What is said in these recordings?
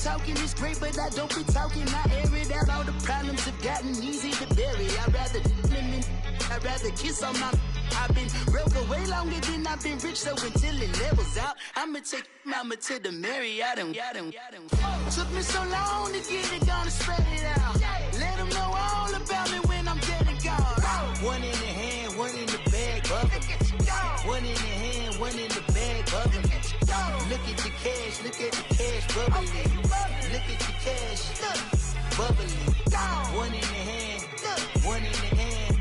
talking is great, but I don't be talking. I air it out. All the problems have gotten easy to bury. I'd rather kiss on my. I've been broke way longer than I've been rich, so until it levels out, I'ma take mama to the Marriott. Took me so long to get it, gonna spread it out. Let them know all about me when I'm dead and gone. One in the hand, one in the bag, bubbling. One in the hand, one in the bag, bubbling. Look at the cash, bubbling. Look at the cash, bubbling. One in the hand, one in the hand,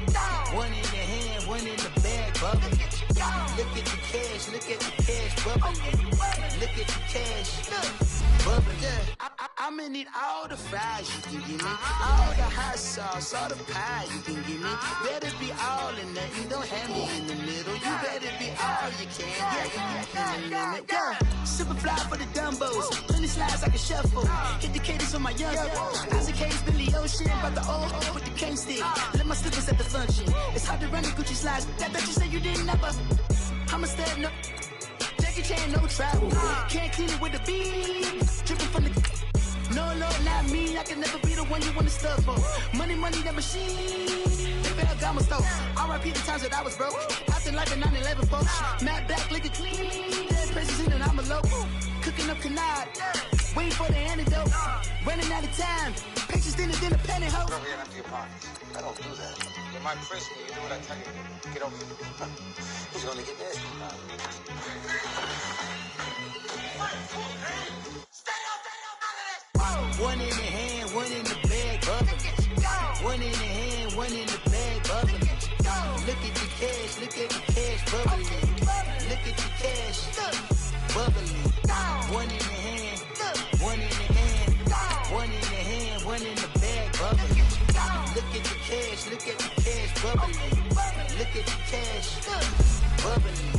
one in the hand, one in the bag, bubbling. Look at the cash, bubbling. Look at the cash, bubbling. I'ma need all the fries you can give me, all the hot sauce, all the pie you can give me. Better be all or nothing, don't have me in the middle. You better be all you can. Yeah. Super fly for the Dumbos, plenty slides I can shuffle. Hit the cadence on my young Isaac Hayes, Billy Ocean, but the old with the cane stick. Let my slippers at the function. It's hard to run the Gucci slides. That you said you didn't never. I'm a step no. Jackie Chan, no travel. Can't clean it with the beat. Dripping from the. No, not me. I can never be the one you want to stuff for. Money, that machine. They fell down my stove. R.I.P. the times that I was broke. Acting like a 9/11 folks. Matte black, liquor clean. Dead presses in and I'm a local. Cooking up canard. Waiting for the antidote. Running out of time. Patience thinner than a pantyhose. Over here and empty your pockets. I don't do that. You might frisk me. You do what I tell you. Get over here. He's gonna get this. One in the hand, one in the bag, bubbling. One in the hand, one in the bag, bubbling. Look at the cash, bubbling. Look at the cash, bubbling. One in the hand, one in the hand, one in the hand, one in the bag, bubbling. Look at the cash, bubbling. Look at the cash, bubbling.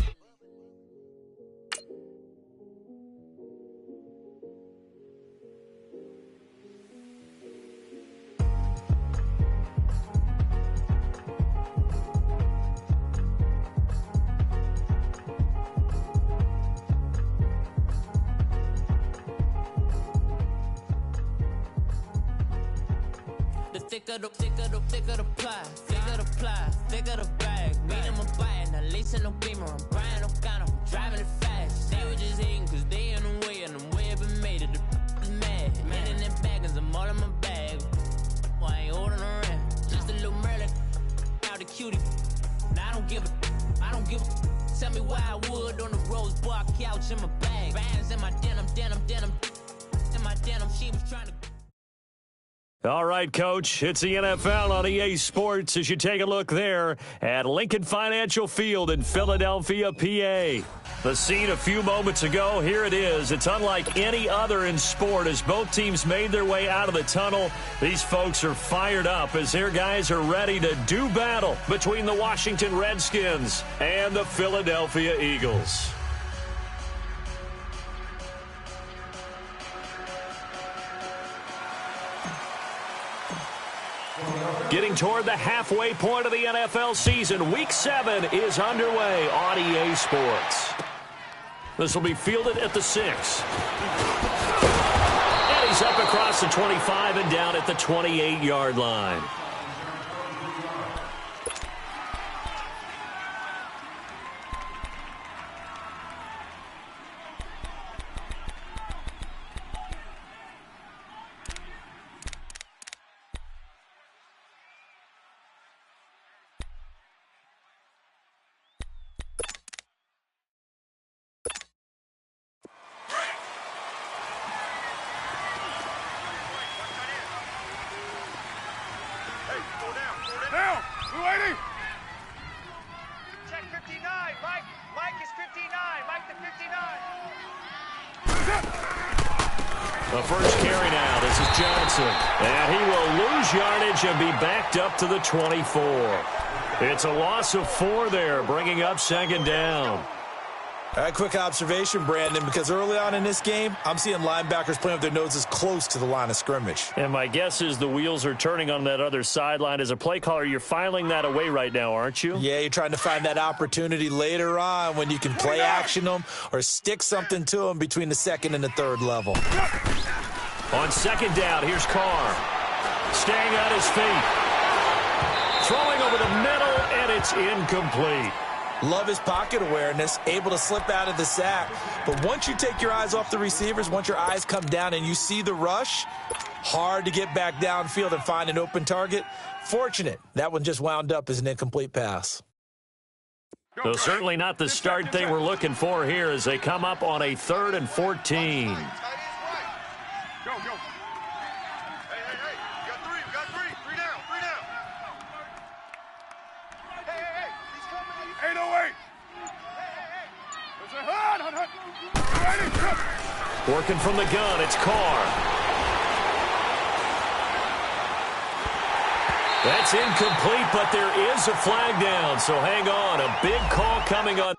Thicker the pie, thicker the bag. Meet them a bite, now lace in no beamer. I'm Brian O'Connor, I'm driving it fast. They were just hating cause they in the way, and the way I've been made it, the is mad. Man in them baggins, I'm all in my bag. Well, I ain't holding around, just a little Merlin, out the cutie. Now I don't give a. Tell me why I would on the rose bar couch in my bag. Bands in my denim. In my denim, she was trying to. All right, Coach, it's the NFL on EA Sports as you take a look there at Lincoln Financial Field in Philadelphia, PA. The scene a few moments ago, here it is. It's unlike any other in sport as both teams made their way out of the tunnel. These folks are fired up as their guys are ready to do battle between the Washington Redskins and the Philadelphia Eagles. Getting toward the halfway point of the NFL season, Week 7 is underway on EA Sports. This will be fielded at the 6. And he's up across the 25 and down at the 28-yard line. The first carry now, this is Johnson. And he will lose yardage and be backed up to the 24. It's a loss of 4 there, bringing up second down. A quick observation, Brandon, because early on in this game, I'm seeing linebackers playing with their noses close to the line of scrimmage. And my guess is the wheels are turning on that other sideline. As a play caller, you're filing that away right now, aren't you? Yeah, you're trying to find that opportunity later on when you can play action them or stick something to them between the second and the third level. On second down, here's Carr. Staying on his feet. Throwing over the middle, and it's incomplete. Love his pocket awareness, able to slip out of the sack. But once you take your eyes off the receivers, once your eyes come down and you see the rush, hard to get back downfield and find an open target. Fortunate, that one just wound up as an incomplete pass. So certainly not the start they were looking for here as they come up on a 3rd and 14. Go, go. Hey, we got three down. Hey, he's coming. 808. Working from the gun, it's Carr. That's incomplete, but there is a flag down, so hang on. A big call coming on.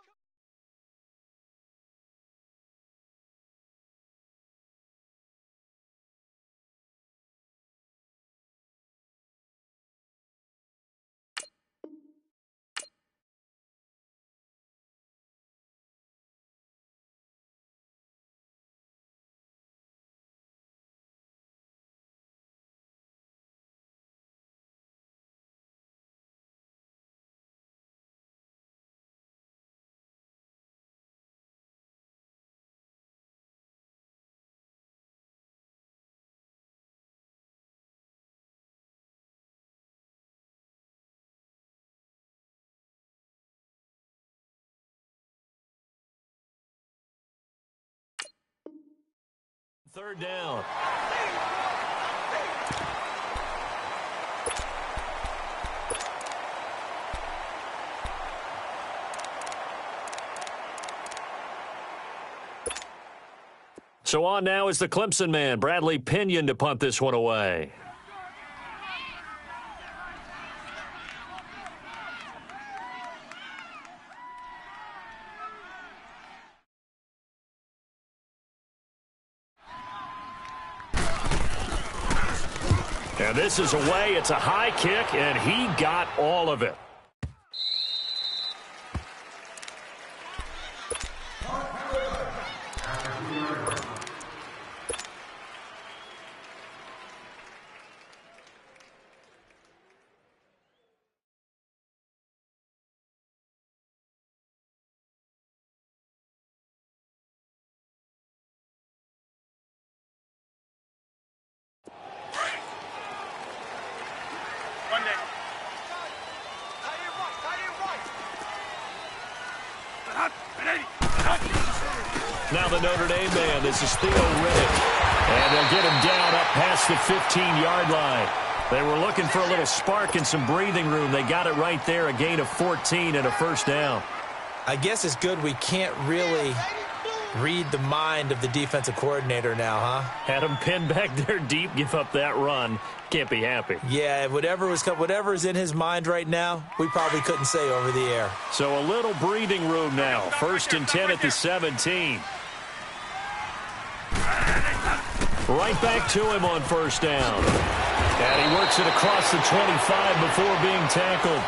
Third down. So on now is the Clemson man, Bradley Pinion, to punt this one away. And this is away. It's a high kick, and he got all of it. Now the Notre Dame man, this is Theo Riddick. And they'll get him down up past the 15-yard line. They were looking for a little spark and some breathing room. They got it right there, a gain of 14 and a first down. I guess it's good we can't really read the mind of the defensive coordinator now, huh? Had him pinned back there deep, give up that run. Can't be happy. Yeah, whatever is in his mind right now, we probably couldn't say over the air. So a little breathing room now. 1st and 10 at the 17. Right back to him on first down. And he works it across the 25 before being tackled.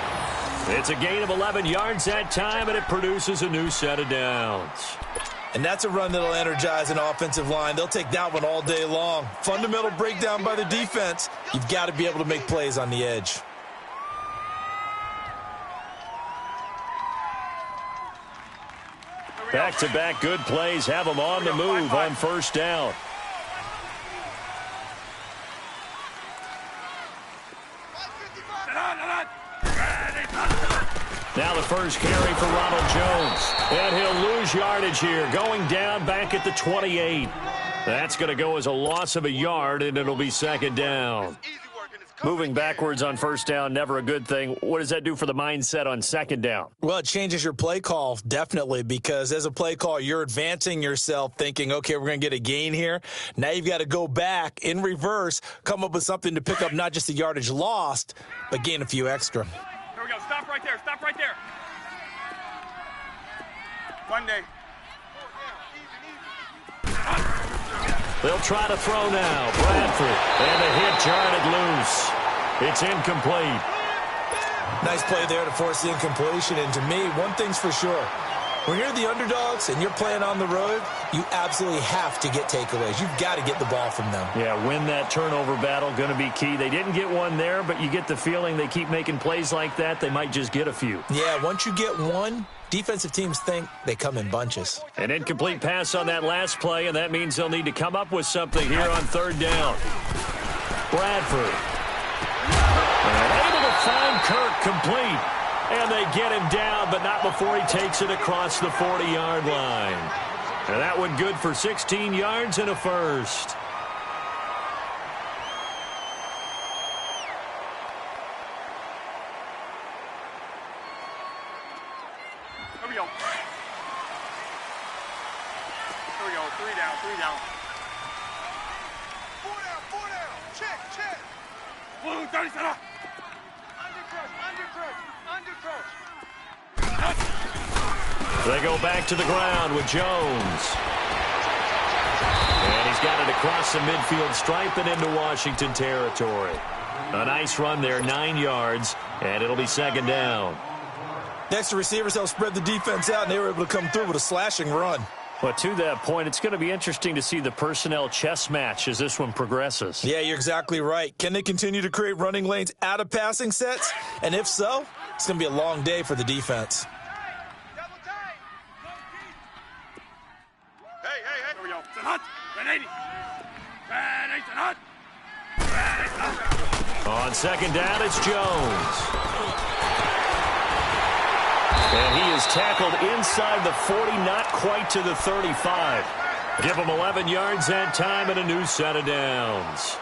It's a gain of 11 yards that time, and it produces a new set of downs. And that's a run that'll energize an offensive line. They'll take that one all day long. Fundamental breakdown by the defense. You've got to be able to make plays on the edge. Back-to-back good plays have them on the move on first down. Now the first carry for Ronald Jones. And he'll lose yardage here, going down back at the 28. That's going to go as a loss of a yard, and it'll be second down. Moving backwards on first down, never a good thing. What does that do for the mindset on second down? Well, it changes your play call, definitely, because as a play call, you're advancing yourself thinking, okay, we're going to get a gain here. Now you've got to go back in reverse, come up with something to pick up not just the yardage lost, but gain a few extra. Here we go. Stop right there. Stop right there. One day. They'll try to throw now. Bradford. And the hit jarred loose. It's incomplete. Nice play there to force the incompletion. And to me, one thing's for sure. When you're the underdogs and you're playing on the road, you absolutely have to get takeaways. You've got to get the ball from them. Yeah, win that turnover battle, going to be key. They didn't get one there, but you get the feeling they keep making plays like that, they might just get a few. Yeah, once you get one, defensive teams think they come in bunches. An incomplete pass on that last play, and that means they'll need to come up with something here on third down. Bradford. And able to find Kirk complete. And they get him down, but not before he takes it across the 40-yard line. And that one good for 16 yards and a first. Here we go. Here we go. Three down. Four down. Check. Blue, 30 center. They go back to the ground with Jones. And he's got it across the midfield stripe and into Washington territory. A nice run there, 9 yards, and it'll be second down. Next, the receivers helped spread the defense out, and they were able to come through with a slashing run. But to that point, it's going to be interesting to see the personnel chess match as this one progresses. Yeah, you're exactly right. Can they continue to create running lanes out of passing sets? And if so, it's going to be a long day for the defense. Hey. Here we go. On second down, it's Jones. And he is tackled inside the 40, not quite to the 35. Give him 11 yards that time and a new set of downs.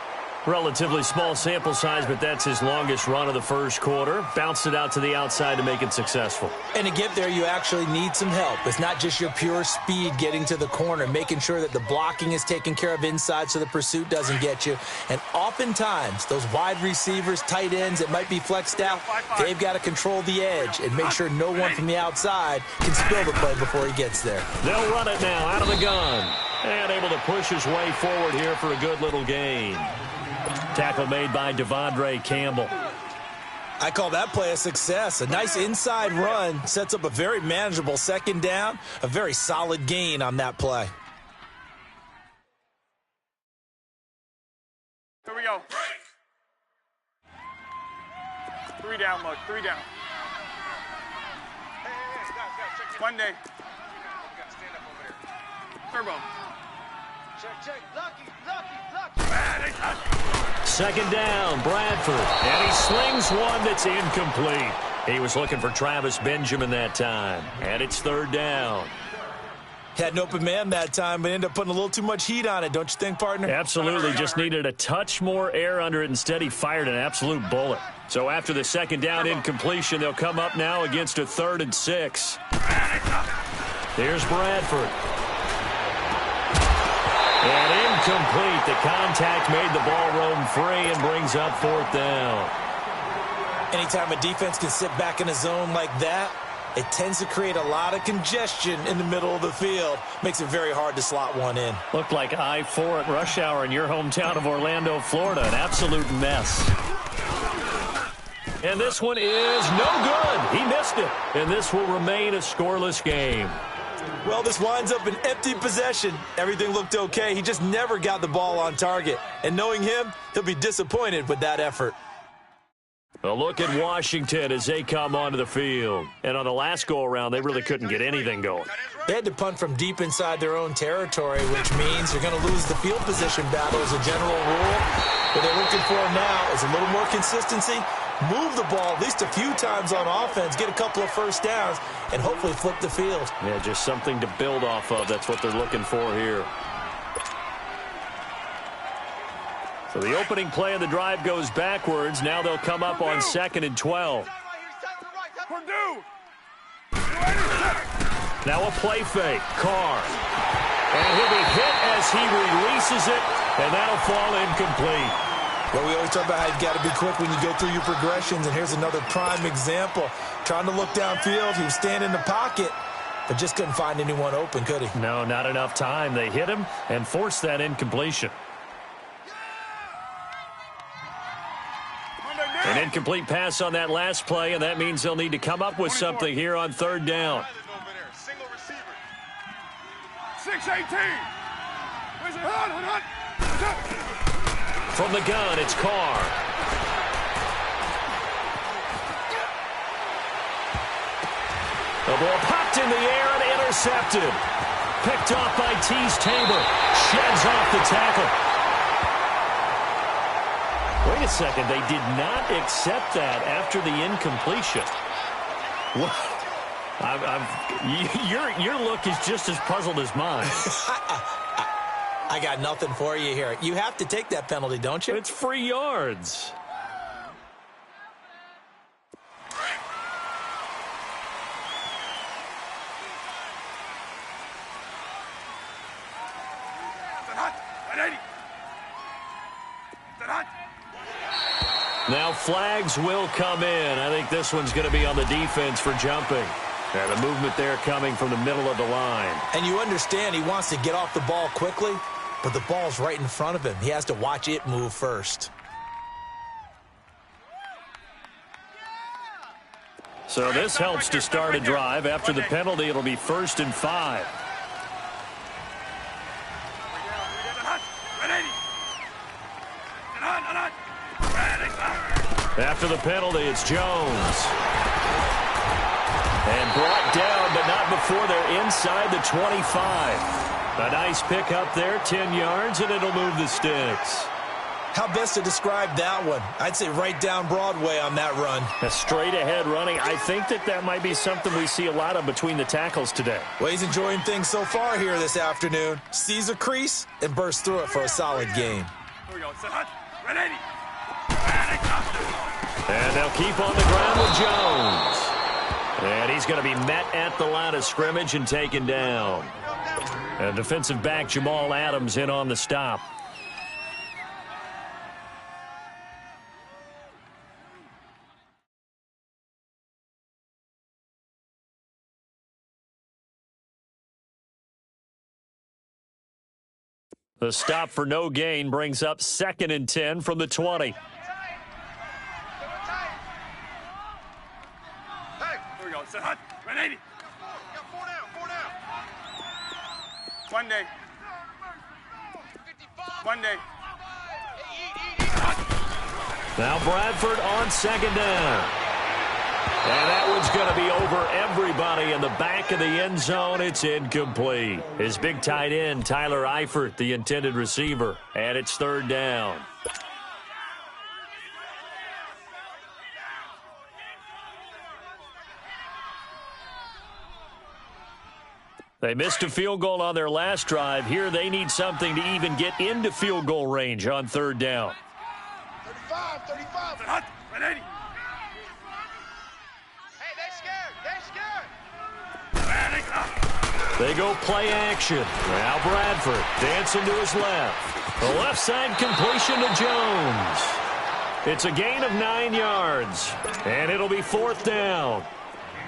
Relatively small sample size, but that's his longest run of the first quarter. Bounced it out to the outside to make it successful. And to get there, you actually need some help. It's not just your pure speed getting to the corner, making sure that the blocking is taken care of inside so the pursuit doesn't get you. And oftentimes, those wide receivers, tight ends that might be flexed out, they've got to control the edge and make sure no one from the outside can spill the play before he gets there. They'll run it now out of the gun. And able to push his way forward here for a good little gain. Tackle made by Devondre Campbell. I call that play a success. A nice inside run sets up a very manageable second down, a very solid gain on that play. Here we go. 3 down, look. 3 down. Hey, guys, check it. Monday. Stand up over there. Turbo. Check. Lucky. Second down, Bradford. And he slings one that's incomplete. He was looking for Travis Benjamin that time. And it's third down. Had an open man that time, but ended up putting a little too much heat on it, don't you think, partner? Absolutely. Just needed a touch more air under it. Instead, he fired an absolute bullet. So after the second down incompletion, they'll come up now against a 3rd and 6. Here's Bradford. And incomplete. The contact made the ball roam free and brings up 4th down. Anytime a defense can sit back in a zone like that, it tends to create a lot of congestion in the middle of the field. Makes it very hard to slot one in. Looked like I-4 at rush hour in your hometown of Orlando, Florida. An absolute mess. And this one is no good. He missed it. And this will remain a scoreless game. Well, this winds up an empty possession. Everything looked okay. He just never got the ball on target. And knowing him, he'll be disappointed with that effort. A look at Washington as they come onto the field. And on the last go-around, they really couldn't get anything going. They had to punt from deep inside their own territory, which means you're going to lose the field position battle as a general rule. What they're looking for now is a little more consistency, move the ball at least a few times on offense, get a couple of first downs, and hopefully flip the field. Yeah, just something to build off of. That's what they're looking for here. So the opening play of the drive goes backwards. Now they'll come up on 2nd and 12. Now a play fake. Carr. And he'll be hit as he releases it, and that'll fall incomplete. Well, we always talk about how you've got to be quick when you go through your progressions, and here's another prime example. Trying to look downfield, he was standing in the pocket, but just couldn't find anyone open, could he? No, not enough time. They hit him and forced that incompletion. An incomplete pass on that last play, and that means they'll need to come up with something here on 3rd down. 6-18. Where's it? Hot. From the gun, it's Carr. The ball popped in the air and intercepted. Picked off by Tease Tabor. Sheds off the tackle. Wait a second. They did not accept that after the incompletion. What? Your look is just as puzzled as mine. I got nothing for you here. You have to take that penalty, don't you? It's free yards. Now flags will come in. I think this one's going to be on the defense for jumping. And the movement there coming from the middle of the line. And you understand he wants to get off the ball quickly, but the ball's right in front of him. He has to watch it move first. So this helps to start a drive. After the penalty, it'll be 1st and 5. After the penalty, it's Jones. And brought down, but not before they're inside the 25. A nice pick up there, 10 yards, and it'll move the sticks. How best to describe that one? I'd say right down Broadway on that run. A straight-ahead running. I think that might be something we see a lot of between the tackles today. Well, he's enjoying things so far here this afternoon. Sees a crease and bursts through it for a solid game. Here we go. Set hot. Ready. And they'll keep on the ground with Jones. And he's going to be met at the line of scrimmage and taken down. And defensive back Jamal Adams in on the stop. The stop for no gain brings up 2nd and 10 from the 20. Set hot. 180. 4 down. One day. Now Bradford on 2nd down. And that one's going to be over everybody in the back of the end zone. It's incomplete. His big tight end, Tyler Eifert, the intended receiver. And it's 3rd down. They missed a field goal on their last drive. Here they need something to even get into field goal range on 3rd down. 35. Hot. 180. Hey, they scared. They go play action. Now Bradford dancing to his left. The left side completion to Jones. It's a gain of 9 yards. And it'll be 4th down.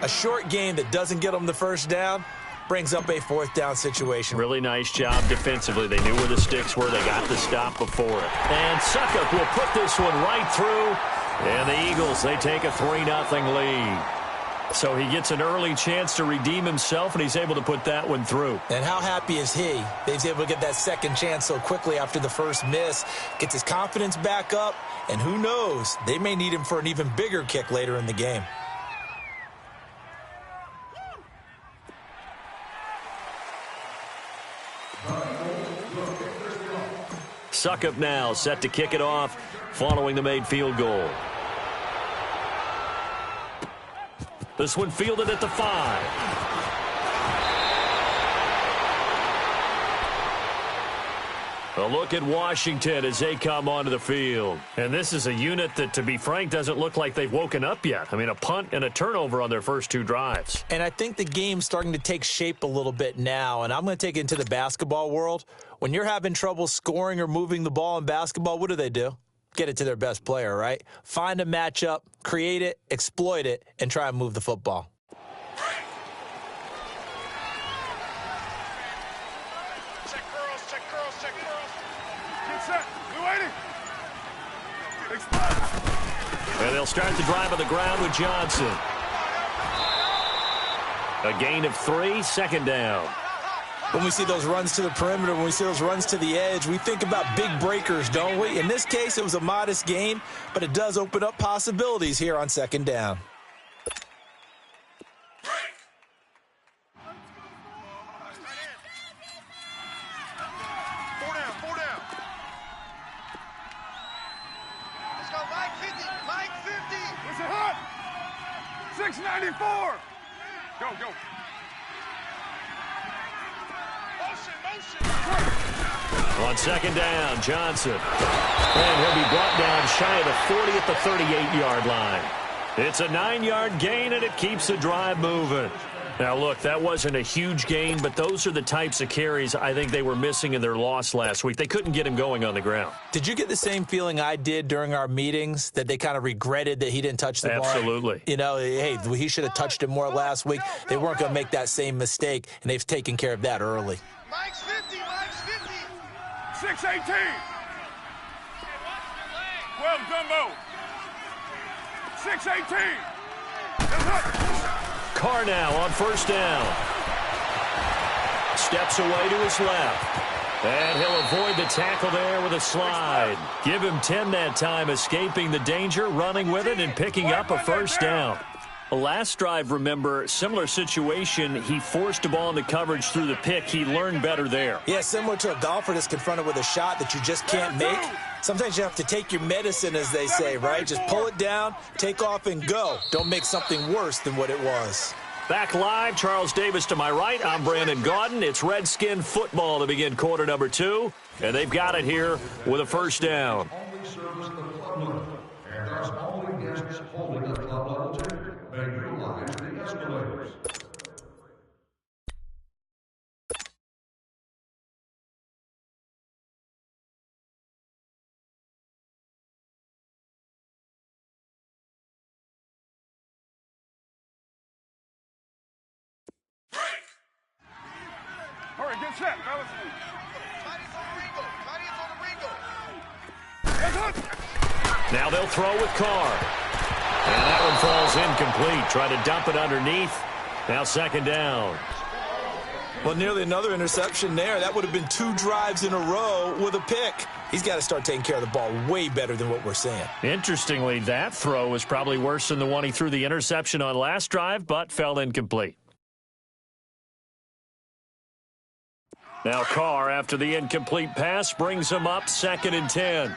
A short gain that doesn't get them the first down brings up a 4th down situation. Really nice job defensively. They knew where the sticks were. They got the stop before it. And Suckup will put this one right through. And the Eagles, they take a 3-0 lead. So he gets an early chance to redeem himself, and he's able to put that one through. And how happy is he that he's able to get that second chance so quickly after the first miss, gets his confidence back up, and who knows, they may need him for an even bigger kick later in the game. Suckup now set to kick it off following the made field goal. This one fielded at the 5. A look at Washington as they come onto the field. And this is a unit that, to be frank, doesn't look like they've woken up yet. I mean, a punt and a turnover on their first 2 drives. And I think the game's starting to take shape a little bit now, and I'm going to take it into the basketball world. When you're having trouble scoring or moving the ball in basketball, what do? Get it to their best player, right? Find a matchup, create it, exploit it, and try and move the football. Check curls. Get set. We're waiting. And they'll start the drive on the ground with Johnson. A gain of 3, 2nd down. when we see those runs to the perimeter, when we see those runs to the edge, we think about big breakers, don't we? In this case, it was a modest gain, but it does open up possibilities here on second down. Four down. Let's go, Mike 50. Mike 50. What's it hot? 694. Go. Motion. On second down, Johnson. And he'll be brought down shy of the 40 at the 38-yard line. It's a 9-yard gain, and it keeps the drive moving. Now, look, that wasn't a huge gain, but those are the types of carries I think they were missing in their loss last week. They couldn't get him going on the ground. Did you get the same feeling I did during our meetings, that they kind of regretted that he didn't touch the ball? Absolutely. You know, hey, he should have touched it more last week. They weren't going to make that same mistake, and they've taken care of that early. Mike's 50. 618. Well, Gumbo. 618. Carr now on first down. Steps away to his left. And he'll avoid the tackle there with a slide. Give him 10 that time, escaping the danger, running with it, and picking up a first down. Last drive, remember, similar situation. He forced a ball into coverage through the pick. He learned better there. Yeah, similar to a golfer that's confronted with a shot that you just can't make. Sometimes you have to take your medicine, as they say, right? Just pull it down, take off, and go. Don't make something worse than what it was. Back live, Charles Davis to my right. I'm Brandon Gaudin. It's Redskin football to begin quarter number 2. And they've got it here with a first down. Hurry, get set, fellas. Now they'll throw with Carr. And that one falls incomplete. Try to dump it underneath. Now second down. Well, nearly another interception there. That would have been 2 drives in a row with a pick. He's got to start taking care of the ball way better than what we're seeing. Interestingly, that throw was probably worse than the one he threw the interception on last drive, but fell incomplete. Now Carr, after the incomplete pass, brings him up 2nd and 10.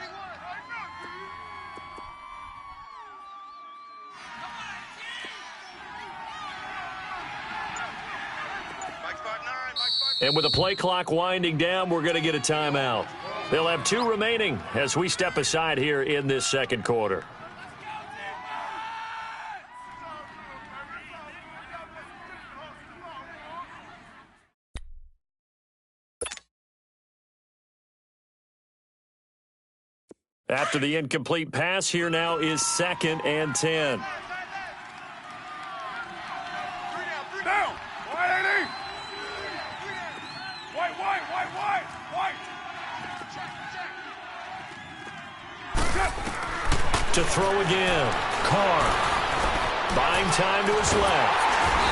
And with the play clock winding down, we're going to get a timeout. They'll have 2 remaining as we step aside here in this second quarter. After the incomplete pass, here now is 2nd and 10. Down. 180. White. To throw again. Carr. Buying time to his left.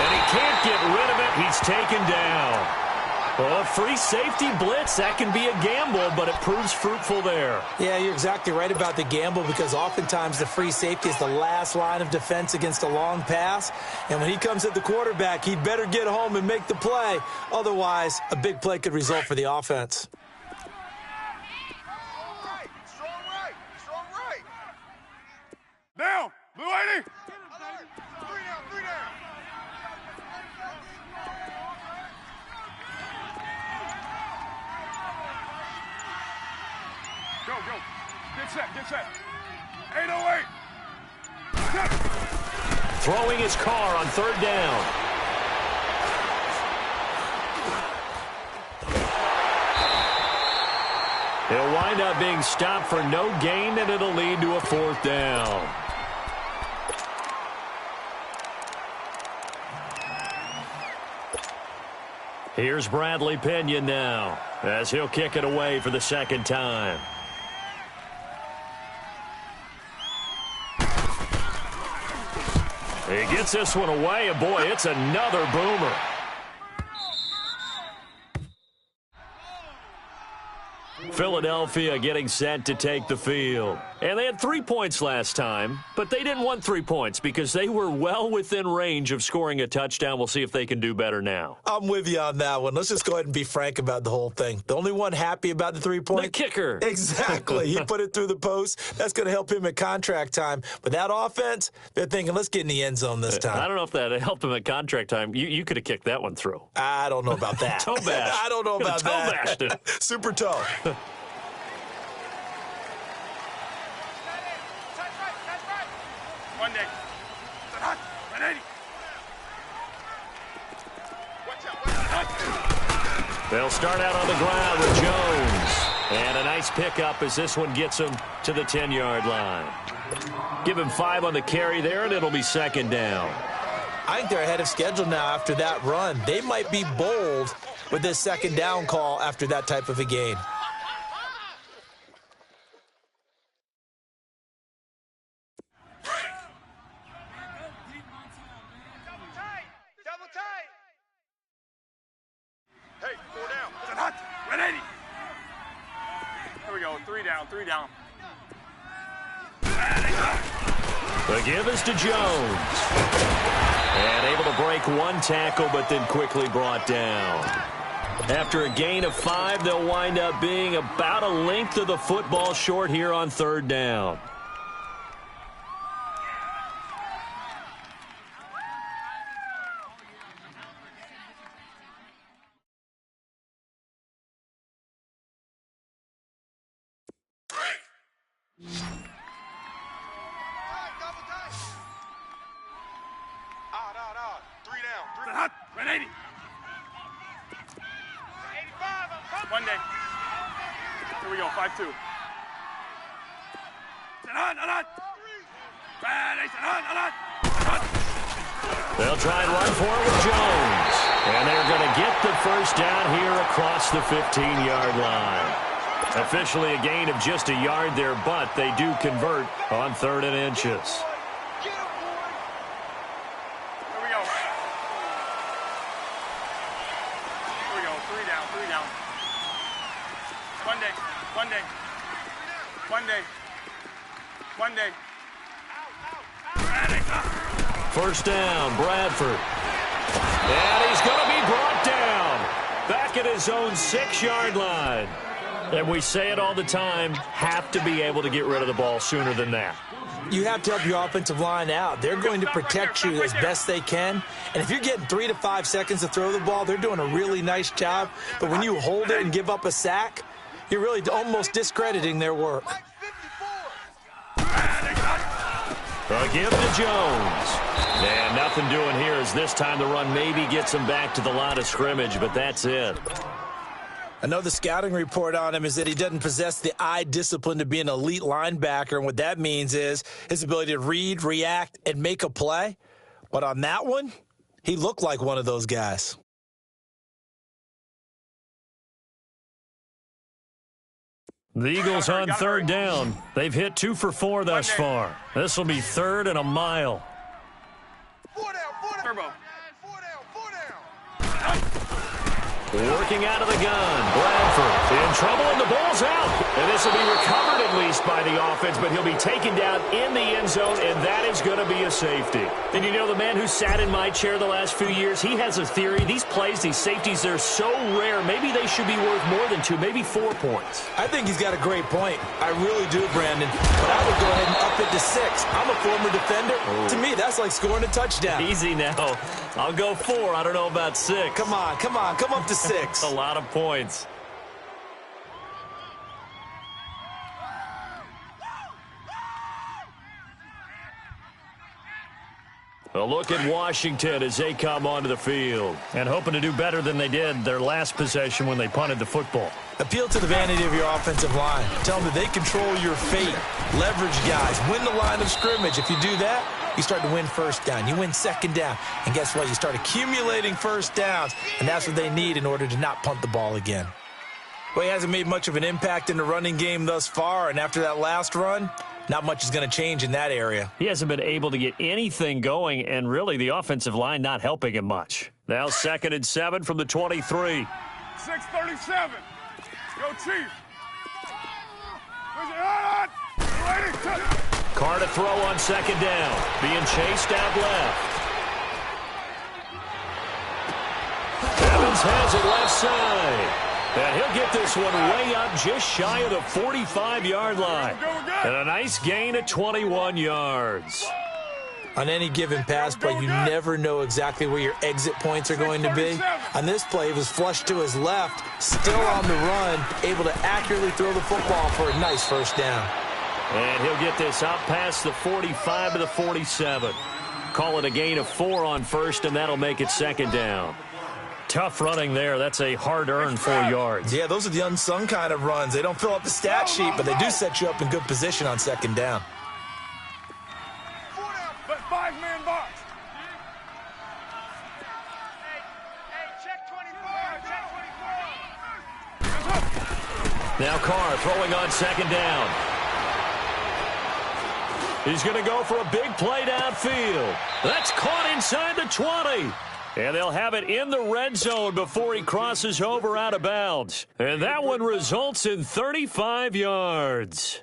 And he can't get rid of it. He's taken down. Well, a free safety blitz, that can be a gamble, but it proves fruitful there. Yeah, you're exactly right about the gamble, because oftentimes the free safety is the last line of defense against a long pass. And when he comes at the quarterback, he'd better get home and make the play. Otherwise, a big play could result for the offense. Strong right. Down. Blue 80. 3 down. Go. Get set. 808. Set. Throwing his Carr on 3rd down. He'll wind up being stopped for no gain, and it'll lead to a 4th down. Here's Bradley Pinion now, as he'll kick it away for the 2nd time. He gets this one away, and boy, it's another boomer. Philadelphia getting set to take the field. And they had 3 points last time, but they didn't want 3 points because they were well within range of scoring a touchdown. We'll see if they can do better now. I'm with you on that one. Let's just go ahead and be frank about the whole thing. The only one happy about the 3 points? The kicker. Exactly. He put it through the post. That's going to help him at contract time. But that offense, they're thinking, let's get in the end zone this time. I don't know if that helped him at contract time. You could have kicked that one through. I don't know about that. Toe bash. I don't know about that. Toe bashed it. Super toe. One day. They'll start out on the ground with Jones. And a nice pickup as this one gets him to the 10-yard line. Give him 5 on the carry there, and it'll be second down. I think they're ahead of schedule now after that run. They might be bold with this second down call after that type of a gain. Hey, 4 down. Hot. 180. Here we go. 3 down. 3 down. The give is to Jones. And able to break 1 tackle, but then quickly brought down. After a gain of 5, they'll wind up being about a length of the football short here on 3rd down. Hot. 180. 85. One day. Here we go. 5-2. They'll try and run for it with Jones. And they're going to get the first down here across the 15-yard line. Officially a gain of just a yard there, but they do convert on 3rd and inches. One day. First down, Bradford. And he's going to be brought down back at his own 6-yard line. And we say it all the time, have to be able to get rid of the ball sooner than that. You have to help your offensive line out. They're going to protect you as best they can. And if you're getting 3 to 5 seconds to throw the ball, they're doing a really nice job. But when you hold it and give up a sack, you're really almost discrediting their work. A give to Jones. And nothing doing here as this time the run maybe gets him back to the line of scrimmage, but that's it. I know the scouting report on him is that he doesn't possess the eye discipline to be an elite linebacker, and what that means is his ability to read, react, and make a play. But on that one, he looked like one of those guys. The Eagles on 3rd down. They've hit 2 for 4 thus far. This will be 3rd and a mile. 4 down. Turbo. 4 down. Working out of the gun. Bradford in trouble, and the ball's out. And this will be recovered at least by the offense, but he'll be taken down in the end zone, and that is going to be a safety. And you know, the man who sat in my chair the last few years, he has a theory. These plays, these safeties, they're so rare. Maybe they should be worth more than 2, maybe 4 points. I think he's got a great point. I really do, Brandon. But I would go ahead and up it to 6. I'm a former defender. Oh. To me, that's like scoring a touchdown. Easy now. I'll go 4. I don't know about 6. Come on. Come up to 6. A lot of points. A look at Washington as they come onto the field and hoping to do better than they did their last possession when they punted the football. Appeal to the vanity of your offensive line. Tell them that they control your fate. Leverage guys. Win the line of scrimmage. If you do that, you start to win first down. You win second down. And guess what? You start accumulating first downs. And that's what they need in order to not punt the ball again. Well, he hasn't made much of an impact in the running game thus far. And after that last run, not much is going to change in that area. He hasn't been able to get anything going, and really the offensive line not helping him much. Now 2nd and 7 from the 23. 6:37. Go Chief. Carr to throw on second down. Being chased out left. Evans has it left side. And he'll get this one way up just shy of the 45-yard line. And a nice gain of 21 yards. On any given pass play, you never know exactly where your exit points are going to be. On this play, it was flushed to his left, still on the run, able to accurately throw the football for a nice first down. And he'll get this out past the 45 to the 47. Call it a gain of 4 on first, and that'll make it second down. Tough running there. That's a hard-earned 4 yards. Yeah, those are the unsung kind of runs. They don't fill up the stat sheet, but they do set you up in good position on second down. But 5-man box. Hey, check 24. Now Carr throwing on second down. He's going to go for a big play downfield. That's caught inside the 20. And they'll have it in the red zone before he crosses over out of bounds. And that one results in 35 yards.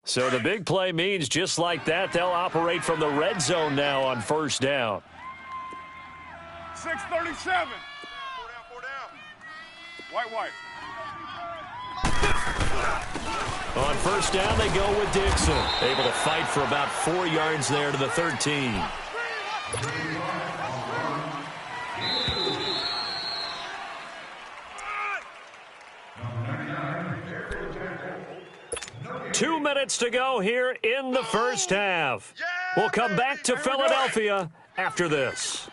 So the big play means just like that, they'll operate from the red zone now on first down. 6:37. Four down. White. On first down, they go with Dixon. Able to fight for about 4 yards there to the 13. Two minutes to go here in the first half. We'll come back to Philadelphia after this.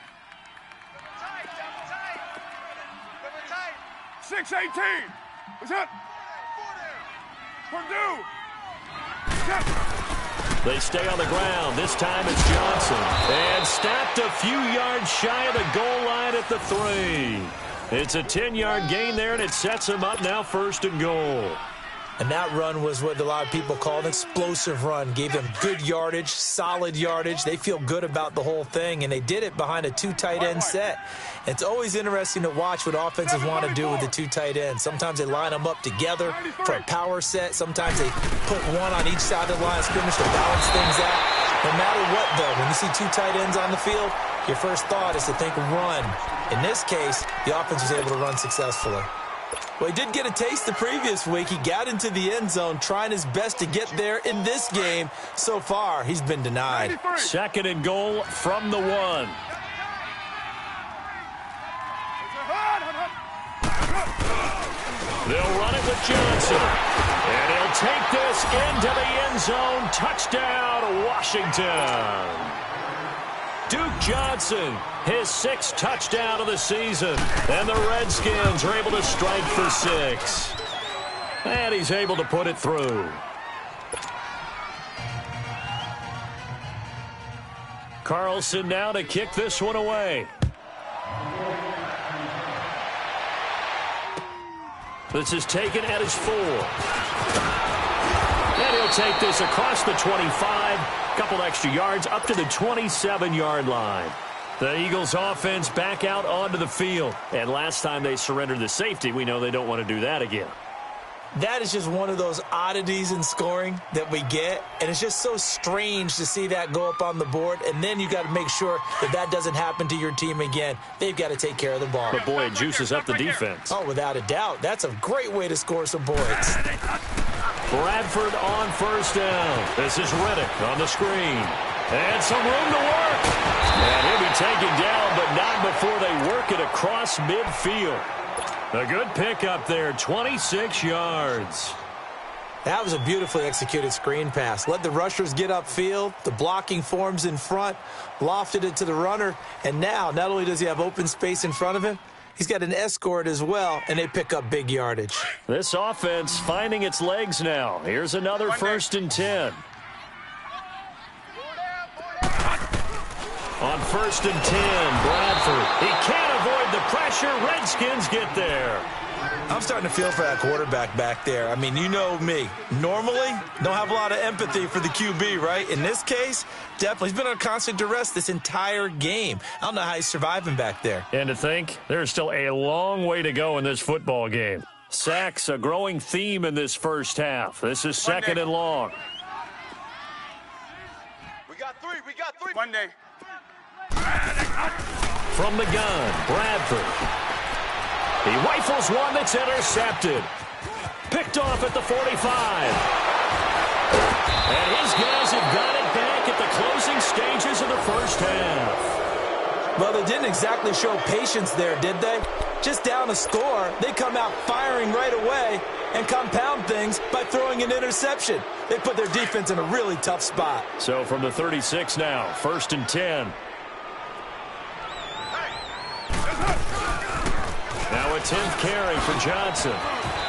6:18. What's up? Purdue. They stay on the ground. This time it's Johnson. And stopped a few yards shy of the goal line at the 3. It's a 10-yard gain there, and it sets him up now first and goal. And that run was what a lot of people call an explosive run. Gave them good yardage, solid yardage. They feel good about the whole thing, and they did it behind a 2 tight end set. It's always interesting to watch what offenses want to do with the 2 tight ends. Sometimes they line them up together for a power set. Sometimes they put one on each side of the line of scrimmage to balance things out. No matter what, though, when you see 2 tight ends on the field, your first thought is to think run. In this case, the offense was able to run successfully. Well, he did get a taste the previous week. He got into the end zone, trying his best to get there in this game. So far, he's been denied. 93. Second and goal from the 1. They'll run it with Johnson. And he'll take this into the end zone. Touchdown, Washington. Duke Johnson, his 6th touchdown of the season. And the Redskins are able to strike for 6. And he's able to put it through. Carlson now to kick this one away. This is taken at his 4. And he'll take this across the 25. Couple extra yards up to the 27-yard line. The Eagles offense back out onto the field. And last time they surrendered the safety, we know they don't want to do that again. That is just one of those oddities in scoring that we get, and it's just so strange to see that go up on the board, and then you got to make sure that that doesn't happen to your team again. They've got to take care of the ball. But, boy, it juices up the defense. Oh, without a doubt. That's a great way to score some points. Bradford on first down. This is Riddick on the screen. And some room to work. And he'll be taken down, but not before they work it across midfield. A good pickup there, 26 yards. That was a beautifully executed screen pass. Let the rushers get upfield. The blocking forms in front. Lofted it to the runner. And now, not only does he have open space in front of him, he's got an escort as well, and they pick up big yardage. This offense finding its legs now. Here's another 1st and 10. On 1st and 10, Bradford. He can't avoid the pressure. Redskins get there. I'm starting to feel for that quarterback back there. I mean, you know me. Normally, don't have a lot of empathy for the QB, right? In this case, definitely. He's been on constant duress this entire game. I don't know how he's surviving back there. And to think, there's still a long way to go in this football game. Sacks, a growing theme in this first half. This is 2nd and long. We got three. One day. From the gun, Bradford. He rifles one that's intercepted. Picked off at the 45. And his guys have got it back at the closing stages of the first half. Well, they didn't exactly show patience there, did they? Just down a score, they come out firing right away and compound things by throwing an interception. They put their defense in a really tough spot. So from the 36 now, 1st and 10. Now a 10th carry for Johnson.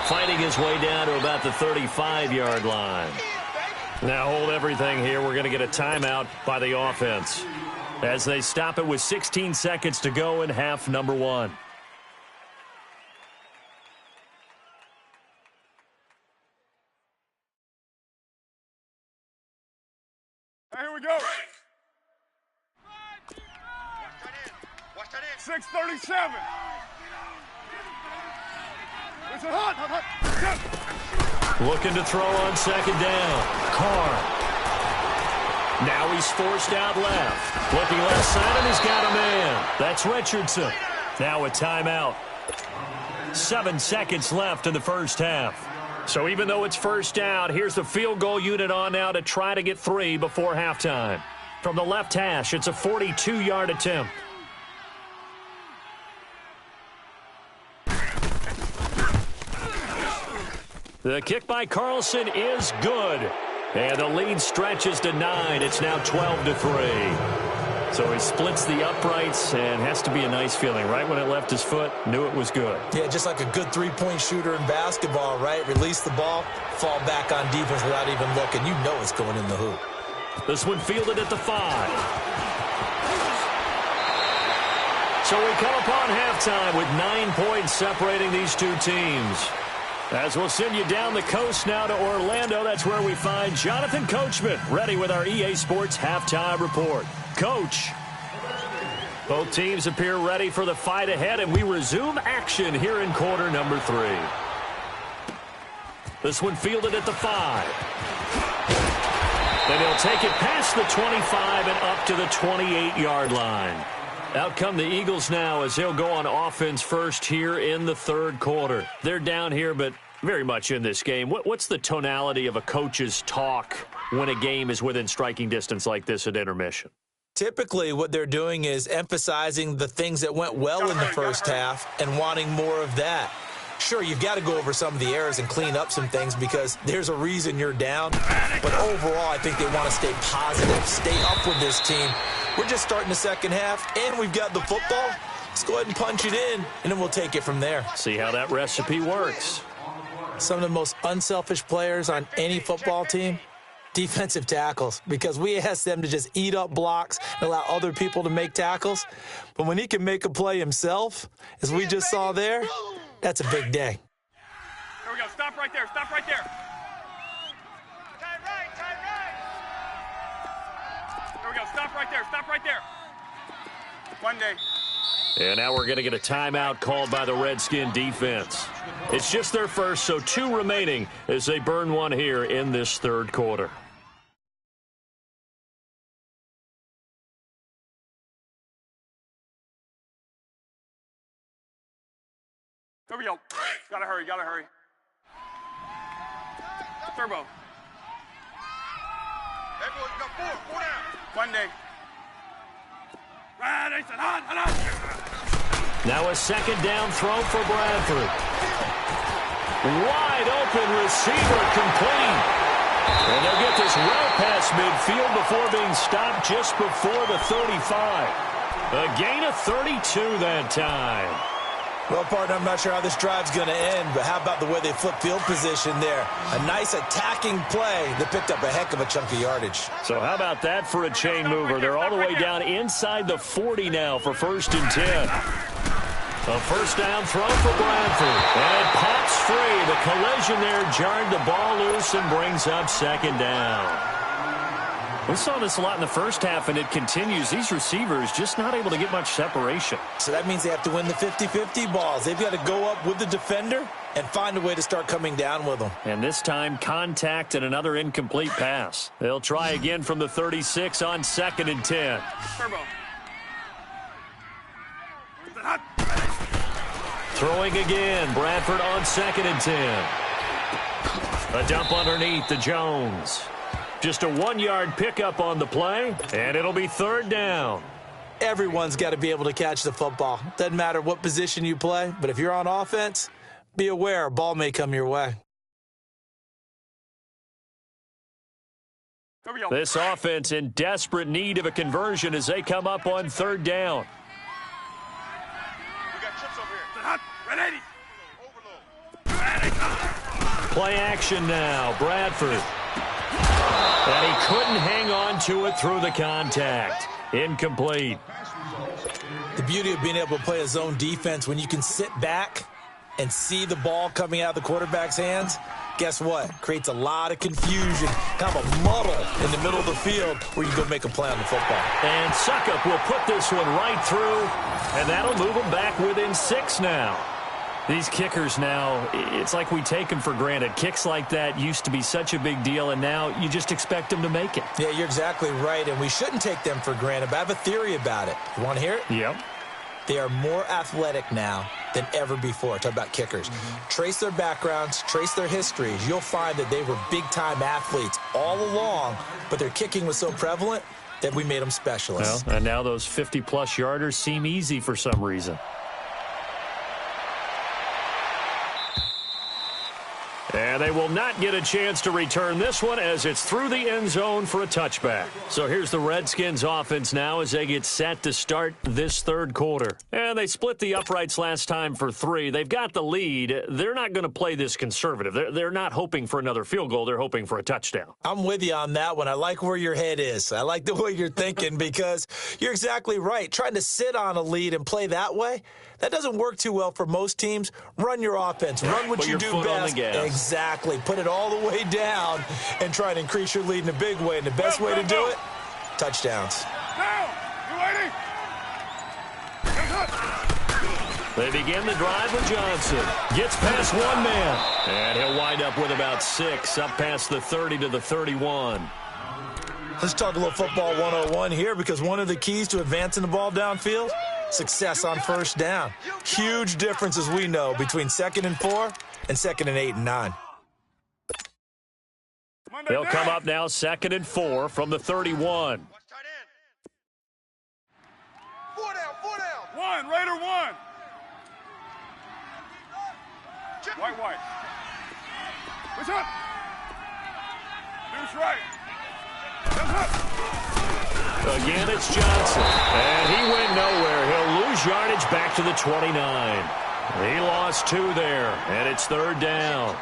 Fighting his way down to about the 35-yard line. Now hold everything here. We're going to get a timeout by the offense as they stop it with 16 seconds to go in half number 1. Here we go. Watch that in. 6:37. Looking to throw on 2nd down. Carr. Now he's forced out left. Looking left side, and he's got a man. That's Richardson. Now a timeout. 7 seconds left in the first half. So even though it's first down, here's the field goal unit on now to try to get 3 before halftime. From the left hash, it's a 42-yard attempt. The kick by Carlson is good. And the lead stretches to 9. It's now 12-3. So he splits the uprights, and has to be a nice feeling. Right when it left his foot, knew it was good. Yeah, just like a good three-point shooter in basketball, right? Release the ball, fall back on defense without even looking. You know it's going in the hoop. This one fielded at the 5. So we come upon halftime with 9 points separating these two teams. As we'll send you down the coast now to Orlando, that's where we find Jonathan Coachman, ready with our EA Sports Halftime Report. Coach. Both teams appear ready for the fight ahead, and we resume action here in quarter number 3. This one fielded at the 5. And he'll take it past the 25 and up to the 28-yard line. Out come the Eagles now as they'll go on offense first here in the 3rd quarter. They're down here, but very much in this game. What's the tonality of a coach's talk when a game is within striking distance like this at intermission? Typically, what they're doing is emphasizing the things that went well in the first half and wanting more of that. Sure, you've got to go over some of the errors and clean up some things because there's a reason you're down. But overall, I think they want to stay positive, stay up with this team. We're just starting the second half, and we've got the football. Let's go ahead and punch it in, and then we'll take it from there. See how that recipe works. Some of the most unselfish players on any football team, defensive tackles, because we ask them to just eat up blocks and allow other people to make tackles. But when he can make a play himself, as we just saw there, that's a big day. Here we go. Stop right there. Stop right there. Here we go. Stop right there. Stop right there. One day. And now we're going to get a timeout called by the Redskin defense. It's just their first, so 2 remaining as they burn one here in this 3rd quarter. Here we go. Gotta hurry. Gotta hurry. Turbo. Hey, boys, you got 4 down. One day. Now a 2nd down throw for Bradford. Wide open receiver complete. And they'll get this well past midfield before being stopped just before the 35. A gain of 32 that time. Well, partner, I'm not sure how this drive's going to end, but how about the way they flip field position there? A nice attacking play that picked up a heck of a chunk of yardage. So how about that for a chain mover? They're all the way down inside the 40 now for 1st and 10. A first down throw for Bradford. And it pops free. The collision there jarred the ball loose and brings up 2nd down. We saw this a lot in the first half, and it continues. These receivers just not able to get much separation. So that means they have to win the 50-50 balls. They've got to go up with the defender and find a way to start coming down with them. And this time, contact and another incomplete pass. They'll try again from the 36 on 2nd and 10. Throwing again. Bradford on 2nd and 10. A dump underneath to Jones. Just a 1-yard pickup on the play, and it'll be 3rd down. Everyone's got to be able to catch the football. Doesn't matter what position you play, but if you're on offense, be aware a ball may come your way. This offense in desperate need of a conversion as they come up on 3rd down. We got chips over here. Play action now. Bradford. And he couldn't hang on to it through the contact. Incomplete. The beauty of being able to play a zone defense when you can sit back and see the ball coming out of the quarterback's hands, guess what? Creates a lot of confusion, kind of a muddle in the middle of the field where you go make a play on the football. And Suckup will put this one right through, and that'll move them back within 6 now. These kickers now, it's like we take them for granted. Kicks like that used to be such a big deal, and now you just expect them to make it. Yeah, you're exactly right, and we shouldn't take them for granted, but I have a theory about it. You want to hear it? Yep. They are more athletic now than ever before. Talk about kickers. Trace their backgrounds, trace their histories. You'll find that they were big-time athletes all along, but their kicking was so prevalent that we made them specialists. Well, and now those 50-plus yarders seem easy for some reason. And they will not get a chance to return this one as it's through the end zone for a touchback. So here's the Redskins offense now as they get set to start this 3rd quarter. And they split the uprights last time for 3. They've got the lead. They're not going to play this conservative. They're not hoping for another field goal. They're hoping for a touchdown. I'm with you on that one. I like where your head is. I like the way you're thinking because you're exactly right. Trying to sit on a lead and play that way, that doesn't work too well for most teams. Run your offense. Run what you do best. Exactly. Put it all the way down and try to increase your lead in a big way. And the best way to do it, touchdowns. They begin the drive with Johnson. Gets past one man. And he'll wind up with about 6, up past the 30 to the 31. Let's talk a little football 101 here because one of the keys to advancing the ball downfield, success on 1st down. Huge difference, as we know, between 2nd and 4 and 2nd and 8 and 9. They'll come up now 2nd and 4 from the 31. 4 down. 1, Raider 1. White. Push up. Deuce right. Again, it's Johnson. And he went nowhere. He'll lose yardage back to the 29. He lost 2 there, and it's 3rd down.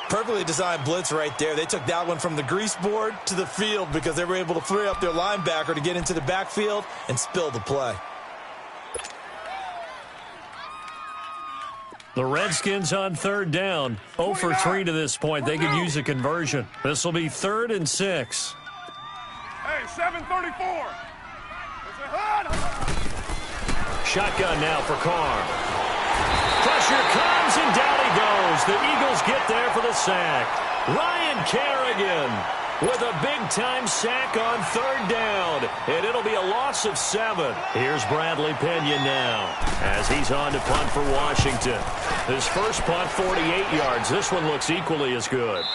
Perfectly designed blitz right there. They took that one from the grease board to the field because they were able to free up their linebacker to get into the backfield and spill the play. The Redskins on 3rd down. 0 for 3 to this point. They could use a conversion. This will be 3rd and 6. Hey, 734. Shotgun now for Carr. Pressure comes, and down he goes. The Eagles get there for the sack. Ryan Kerrigan with a big-time sack on 3rd down, and it'll be a loss of 7. Here's Bradley Pena now as he's on to punt for Washington. His first punt, 48 yards. This one looks equally as good.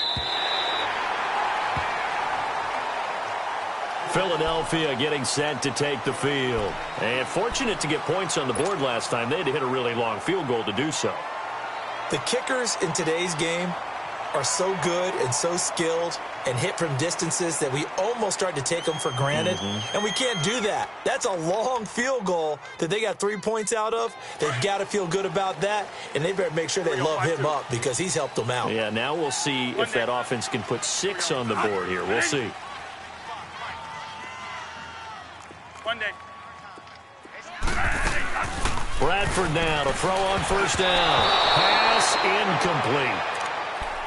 Philadelphia getting set to take the field. And fortunate to get points on the board last time. They had to hit a really long field goal to do so. The kickers in today's game are so good and so skilled and hit from distances that we almost start to take them for granted, and we can't do that. That's a long field goal that they got 3 points out of. They've got to feel good about that, and they better make sure they love him up because he's helped them out. Yeah, now we'll see if that offense can put 6 on the board here. We'll see. One day. Bradford now to throw on first down. Pass incomplete.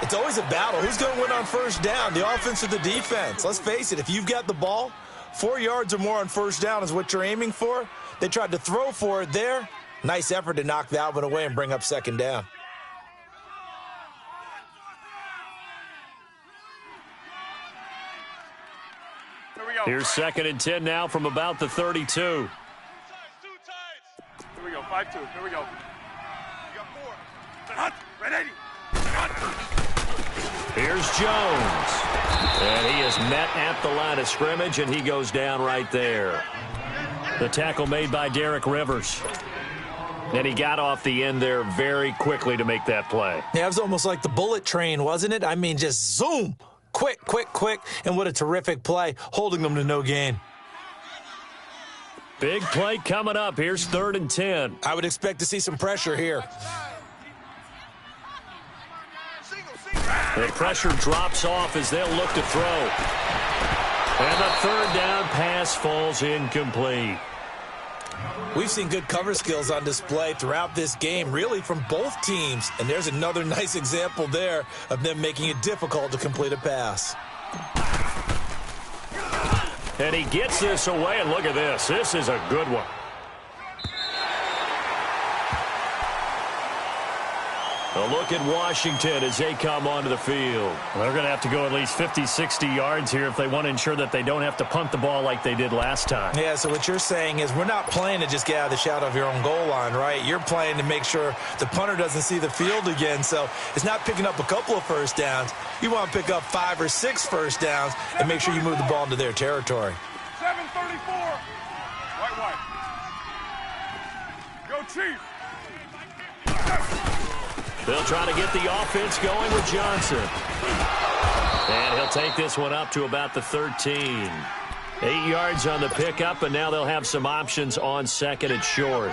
It's always a battle. Who's going to win on first down, the offense or the defense? Let's face it, if you've got the ball, 4 yards or more on first down is what you're aiming for. They tried to throw for it there. Nice effort to knock that one away and bring up second down. Here's 2nd and 10 now from about the 32. Here we go, 5-2. Here we go. You got 4. Hunt, red 80. Here's Jones. And he is met at the line of scrimmage, and he goes down right there. The tackle made by Derek Rivers. And he got off the end there very quickly to make that play. Yeah, it was almost like the bullet train, wasn't it? I mean, just zoom. Quick, quick, quick. And what a terrific play, holding them to no gain. Big play coming up. Here's 3rd and 10. I would expect to see some pressure here. The pressure drops off as they'll look to throw. And the 3rd down pass falls incomplete. We've seen good cover skills on display throughout this game, really from both teams. And there's another nice example there of them making it difficult to complete a pass. And he gets this away, and look at this. This is a good one. A look at Washington as they come onto the field. Well, they're going to have to go at least 50, 60 yards here if they want to ensure that they don't have to punt the ball like they did last time. Yeah, so what you're saying is we're not playing to just get out of the shadow of your own goal line, right? You're playing to make sure the punter doesn't see the field again. So it's not picking up a couple of first downs. You want to pick up 5 or 6 first downs and make sure you move the ball into their territory. 7:34. White. Go Chief. They'll try to get the offense going with Johnson. And he'll take this one up to about the 13. 8 yards on the pickup, and now they'll have some options on 2nd and short.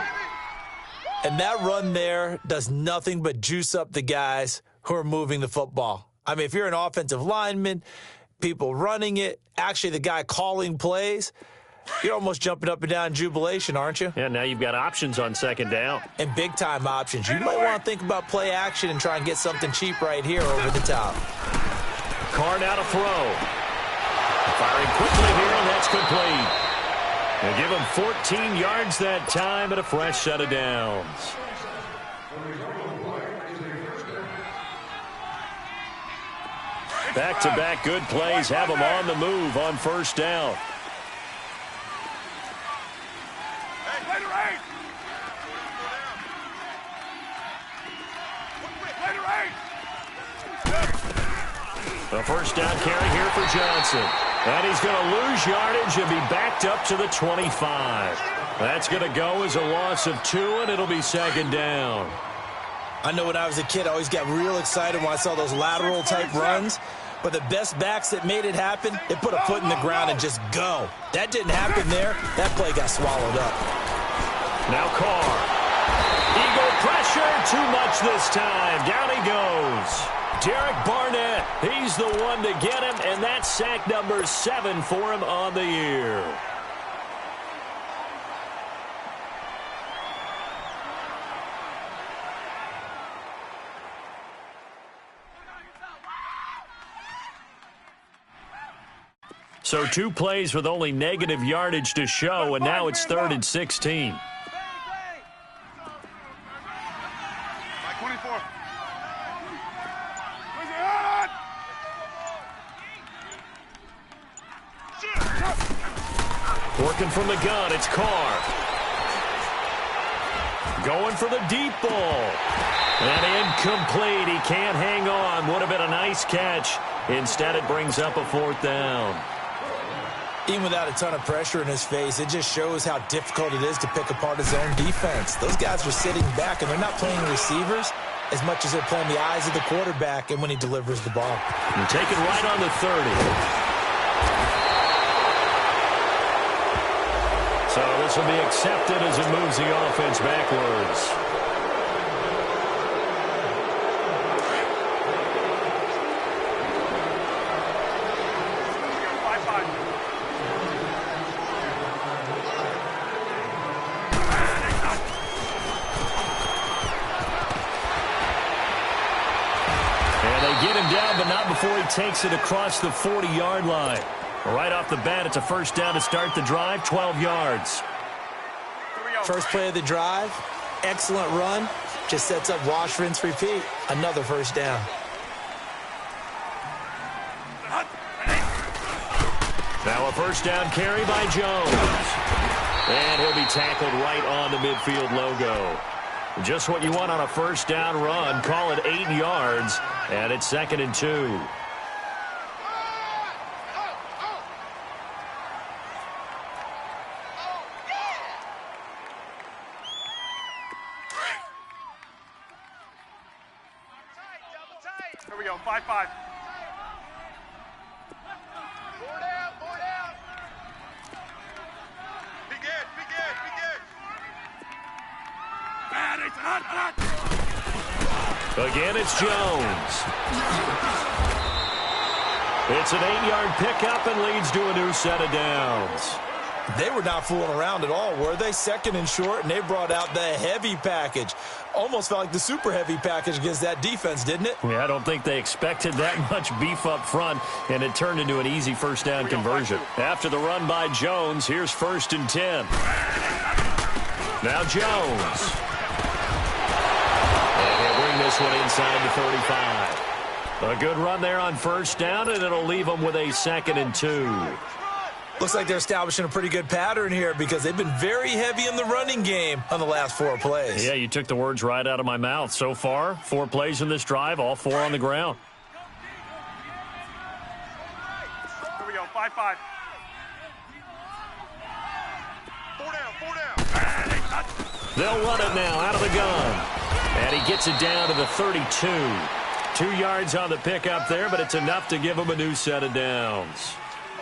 And that run there does nothing but juice up the guys who are moving the football. I mean, if you're an offensive lineman, people running it, actually the guy calling plays, you're almost jumping up and down in jubilation, aren't you? Yeah, now you've got options on 2nd down. And big-time options. You might want to think about play action and try and get something cheap right here over the top. Carr now to throw. Firing quickly here, and that's complete. They give him 14 yards that time and a fresh set of downs. Back-to-back good plays have them on the move on first down. A first down carry here for Johnson. And he's going to lose yardage and be backed up to the 25. That's going to go as a loss of 2, and it'll be 2nd down. I know when I was a kid, I always got real excited when I saw those lateral-type runs. But the best backs that made it happen, they put a foot in the ground and just go. That didn't happen there. That play got swallowed up. Now Carr. Eagle pressure, too much this time. Down he goes. Derek Barnett, he's the one to get him, and that's sack number 7 for him on the year. So 2 plays with only negative yardage to show, and now it's 3rd and 16. Working from the gun, it's Carr. Going for the deep ball. And incomplete. He can't hang on. Would have been a nice catch. Instead, it brings up a 4th down. Even without a ton of pressure in his face, it just shows how difficult it is to pick apart his own defense. Those guys are sitting back, and they're not playing receivers. as much as they're playing the eyes of the quarterback and when he delivers the ball. And take it right on the 30. So this will be accepted as it moves the offense backwards. Get him down, but not before he takes it across the 40-yard line. Right off the bat, it's a first down to start the drive, 12 yards. First play of the drive, excellent run, just sets up wash, rinse, repeat. Another first down. Now a first down carry by Jones. And he'll be tackled right on the midfield logo. Just what you want on a first down run. Call it 8 yards, and it's 2nd and 2. Here we go, 5-5. Four down. Be good. Again, it's Jones. It's an 8-yard pickup and leads to a new set of downs. They were not fooling around at all, were they? 2nd and short, and they brought out the heavy package. Almost felt like the super heavy package against that defense, didn't it? Yeah, I don't think they expected that much beef up front, and it turned into an easy first down conversion. After the run by Jones, here's 1st and 10. Now Jones. And he'll bring this one inside the 35. A good run there on first down, and it'll leave them with a 2nd and 2. Looks like they're establishing a pretty good pattern here because they've been very heavy in the running game on the last 4 plays. Yeah, you took the words right out of my mouth. So far, 4 plays in this drive, all 4 on the ground. Here we go, 5-5. 4 down. They'll run it now out of the gun. And he gets it down to the 32. 2 yards on the pickup there, but it's enough to give him a new set of downs.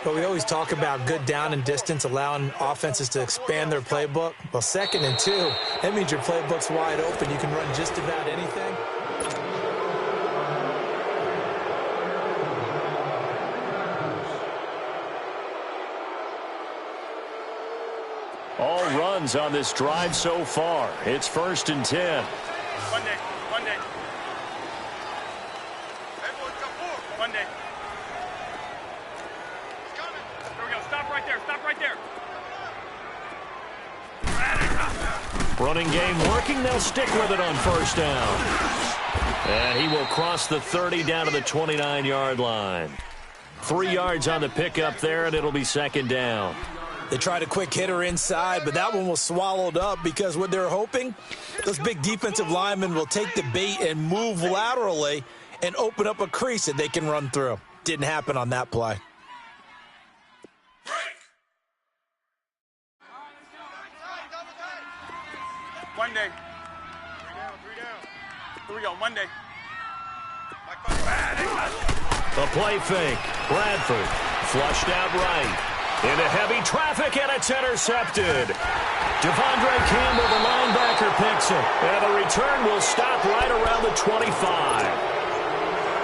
But we always talk about good down and distance, allowing offenses to expand their playbook. Well, 2nd and 2, that means your playbook's wide open. You can run just about anything. All runs on this drive so far. It's 1st and 10. Monday. Everyone come forward. Monday. He's coming. Here we go. Stop right there. Running game working. They'll stick with it on first down. And he will cross the 30 down to the 29-yard line. 3 yards on the pickup there, and it'll be 2nd down. They tried a quick hitter inside, but that one was swallowed up because what they're hoping, those big defensive linemen will take the bait and move laterally and open up a crease that they can run through. Didn't happen on that play. Monday. 3 down. Here we go, Monday. A play fake. Bradford flushed out right. Into heavy traffic, and it's intercepted. Devondre Campbell, the linebacker, picks it. And the return will stop right around the 25.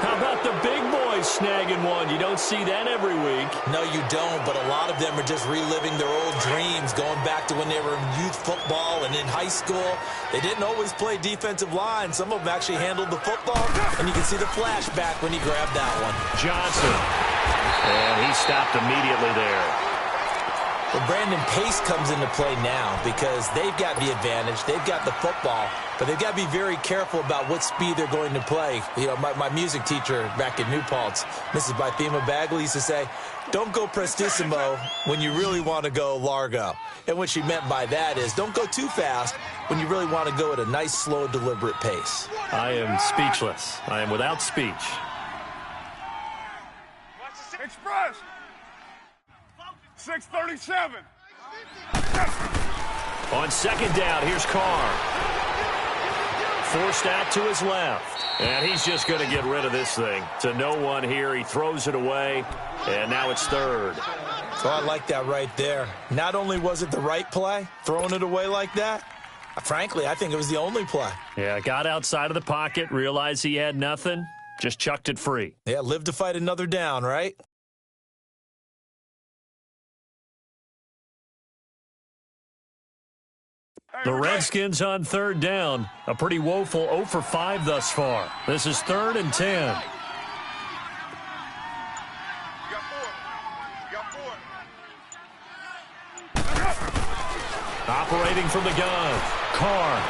How about the big boys snagging one? You don't see that every week. No, you don't, but a lot of them are just reliving their old dreams, going back to when they were in youth football and in high school. They didn't always play defensive line. Some of them actually handled the football, and you can see the flashback when he grabbed that one. Johnson. And he stopped immediately there. Well, Brandon, pace comes into play now because they've got the advantage. They've got the football, but they've got to be very careful about what speed they're going to play. You know, my music teacher back in New Paltz, Mrs. Bythema Bagley, used to say, don't go prestissimo when you really want to go largo. And what she meant by that is don't go too fast when you really want to go at a nice, slow, deliberate pace. I am speechless. I am without speech. Express. 6:37. On second down, here's Carr. forced out to his left. And he's just going to get rid of this thing. To no one here. He throws it away, and now it's third. So I like that right there. Not only was it the right play, throwing it away like that, frankly, I think it was the only play. Yeah, got outside of the pocket, realized he had nothing, just chucked it free. Yeah, live to fight another down, right? The Redskins on third down. A pretty woeful 0 for 5 thus far. This is 3rd and 10. Operating from the gun. Carr.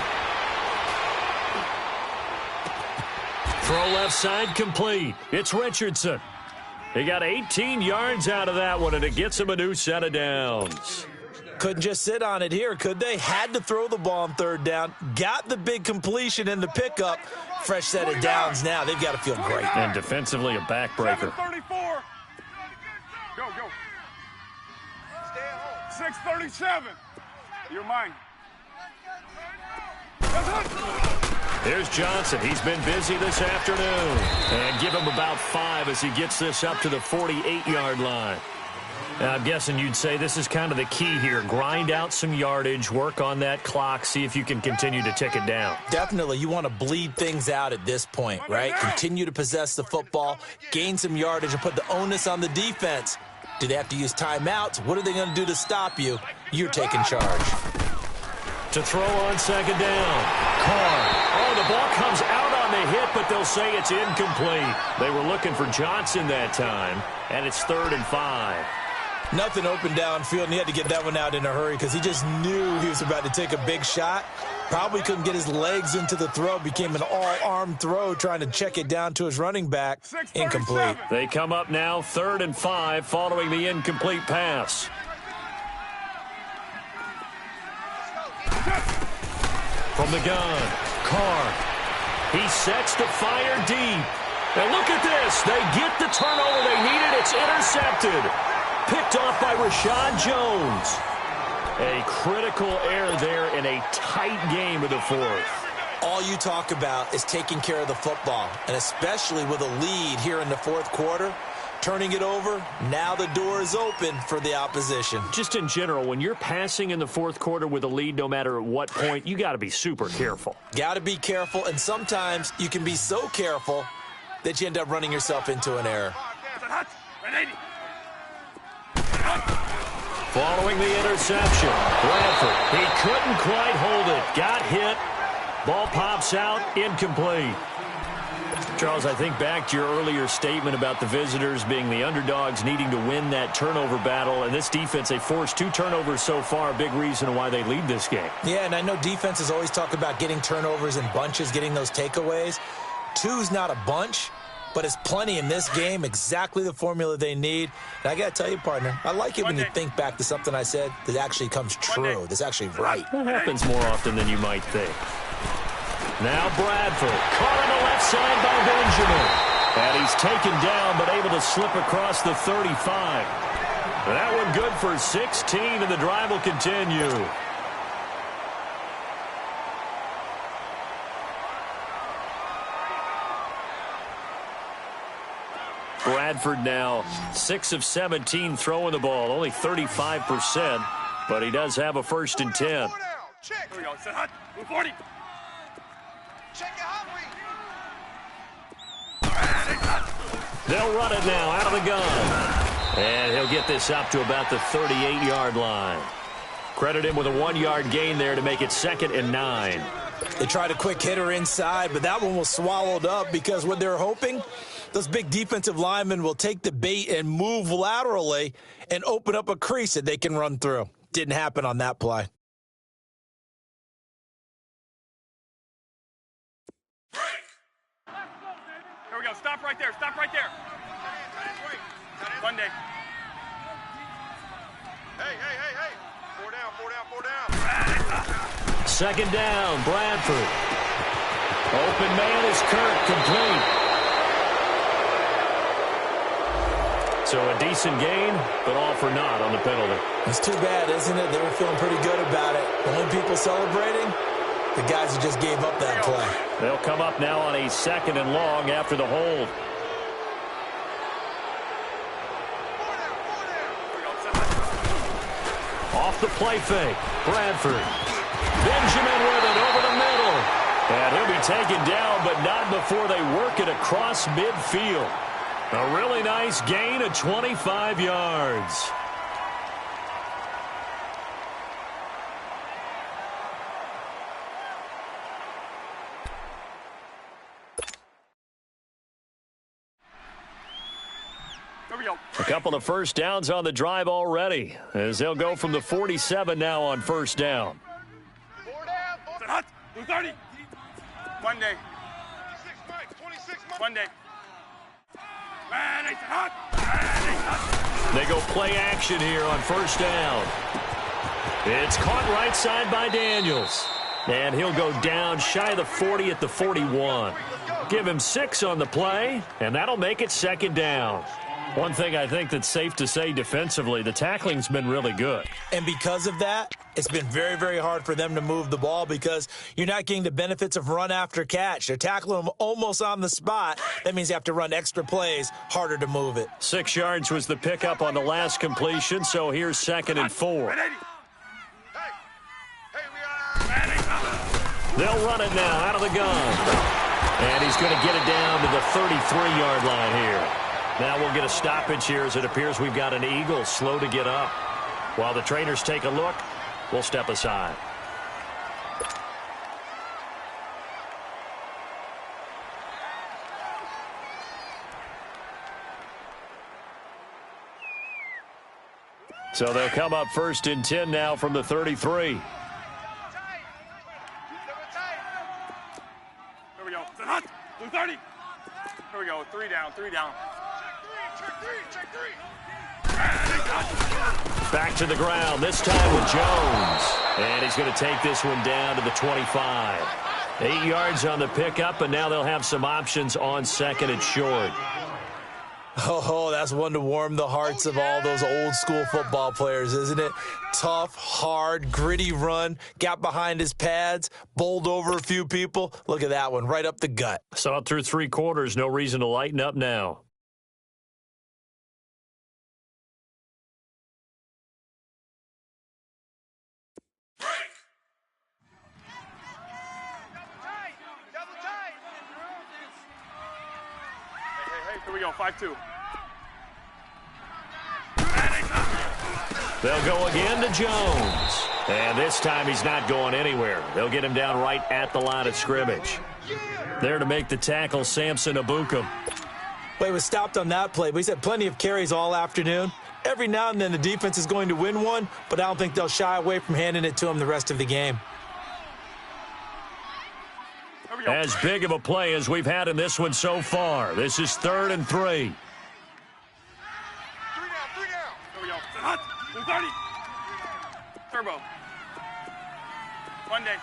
Throw left side complete. It's Richardson. He got 18 yards out of that one, and it gets him a new set of downs. Couldn't just sit on it here, could they? Had to throw the ball on third down. Got the big completion in the pickup. Fresh set of downs now. They've got to feel great. And defensively, a backbreaker. 7:34. Go. 6:37. You're mine. Here's Johnson. He's been busy this afternoon. And give him about 5 as he gets this up to the 48-yard line. Now, I'm guessing you'd say this is kind of the key here. Grind out some yardage, work on that clock, see if you can continue to tick it down. Definitely. You want to bleed things out at this point, right? Continue to possess the football, gain some yardage, and put the onus on the defense. Do they have to use timeouts? What are they going to do to stop you? You're taking charge. To throw on second down. Carr. Oh, the ball comes out on the hit, but they'll say it's incomplete. They were looking for Johnson that time, and it's 3rd and 5. Nothing open downfield, and he had to get that one out in a hurry because he just knew he was about to take a big shot. Probably couldn't get his legs into the throw. Became an all-arm throw trying to check it down to his running back. Incomplete. They come up now 3rd and 5 following the incomplete pass. From the gun, Carr. He sets to fire deep. And look at this. They get the turnover they needed. It's intercepted. Picked off by Rashad Jones. A critical error there in a tight game of the 4th. All you talk about is taking care of the football, and especially with a lead here in the 4th quarter. Turning it over, now the door is open for the opposition. Just in general, when you're passing in the 4th quarter with a lead, no matter at what point, you got to be super careful. Got to be careful, and sometimes you can be so careful that you end up running yourself into an error. Following the interception, Bradford, he couldn't quite hold it. Got hit. Ball pops out, incomplete. Charles, I think back to your earlier statement about the visitors being the underdogs, needing to win that turnover battle. And this defense, they forced 2 turnovers so far, a big reason why they lead this game. Yeah, and I know defenses always talk about getting turnovers in bunches, getting those takeaways. 2's not a bunch, but it's plenty in this game, exactly the formula they need. And I got to tell you, partner, I like it when you think back to something I said that actually comes true, that's actually right. That happens more often than you might think. Now Bradford, caught on the left side by Benjamin. And he's taken down, but able to slip across the 35. That one good for 16, and the drive will continue. Bradford now 6 of 17 throwing the ball, only 35%, but he does have a 1st and 10. Here we go. Set hot. 40. They'll run it now out of the gun. And he'll get this up to about the 38-yard line. Credit him with a 1-yard gain there to make it 2nd and 9. They tried a quick hitter inside, but that one was swallowed up because what they're hoping, those big defensive linemen will take the bait and move laterally and open up a crease that they can run through. Didn't happen on that play. Here we go. Stop right there. Stop right there. Monday. Hey. 4 down. 2nd down, Bradford. Open man is Kirk, complete. So a decent gain, but all for naught on the penalty. It's too bad, isn't it? They were feeling pretty good about it. The only people celebrating, the guys who just gave up that play. They'll come up now on a 2nd and long after the hold. Off the play fake, Bradford. Benjamin with it over the middle. And he'll be taken down, but not before they work it across midfield. A really nice gain of 25 yards. A couple of first downs on the drive already, as they'll go from the 47 now on first down. 30. One day. 26, one day. They go play action here on first down. It's caught right side by Daniels. And he'll go down shy of the 40 at the 41. Give him 6 on the play, and that'll make it 2nd down. One thing I think that's safe to say defensively, the tackling's been really good. And because of that, it's been very, very hard for them to move the ball because you're not getting the benefits of run after catch. They're tackling them almost on the spot. That means you have to run extra plays, harder to move it. 6 yards was the pickup on the last completion, so here's 2nd and 4. They'll run it now out of the gun. And he's going to get it down to the 33-yard line here. Now we'll get a stoppage here as it appears we've got an Eagle slow to get up. While the trainers take a look, we'll step aside. So they'll come up 1st and 10 now from the 33. Here we go. 30. Here we go. 3 down, 3 down. Check three. Back to the ground, this time with Jones. And he's going to take this one down to the 25. 8 yards on the pickup, and now they'll have some options on 2nd and short. Oh, that's one to warm the hearts of all those old school football players, isn't it? Tough, hard, gritty run, got behind his pads, bowled over a few people. Look at that one, right up the gut. Saw it through 3 quarters, no reason to lighten up now. Here we go, 5-2. They'll go again to Jones. And this time he's not going anywhere. They'll get him down right at the line of scrimmage. There to make the tackle, Samson Abukum. Well, he was stopped on that play, but he's had plenty of carries all afternoon. Every now and then the defense is going to win one, but I don't think they'll shy away from handing it to him the rest of the game. As big of a play as we've had in this one so far. This is 3rd and 3. 3 down. Here we go. 30. Turbo. One day.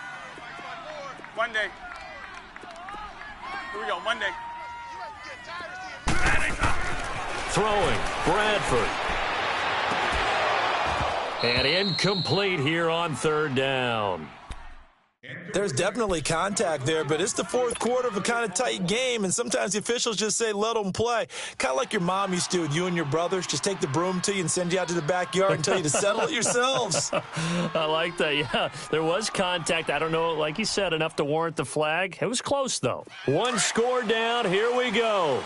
Here we go, Monday. Throwing, Bradford. And incomplete here on 3rd down. There's definitely contact there, but it's the 4th quarter of a kind of tight game, and sometimes the officials just say, let them play. Kind of like your mom used to do with you and your brothers. Just take the broom to you and send you out to the backyard and tell you to settle it yourselves. I like that, yeah. There was contact. I don't know, like you said, enough to warrant the flag. It was close, though. 1 score down. Here we go.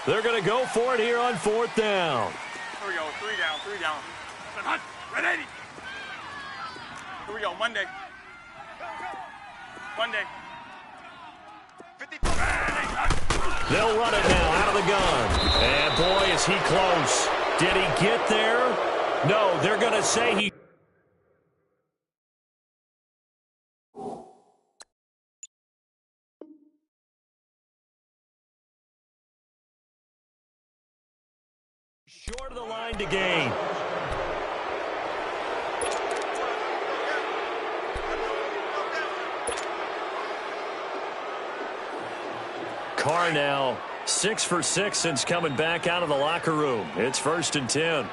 They're going to go for it here on 4th down. Here we go, 3 down. Ready. Here we go, Monday. 54. They'll run it now out of the gun. And boy, is he close. Did he get there? No, they're going to say he... Short of the line to gain. Carr now 6 for 6 since coming back out of the locker room. It's 1st and 10.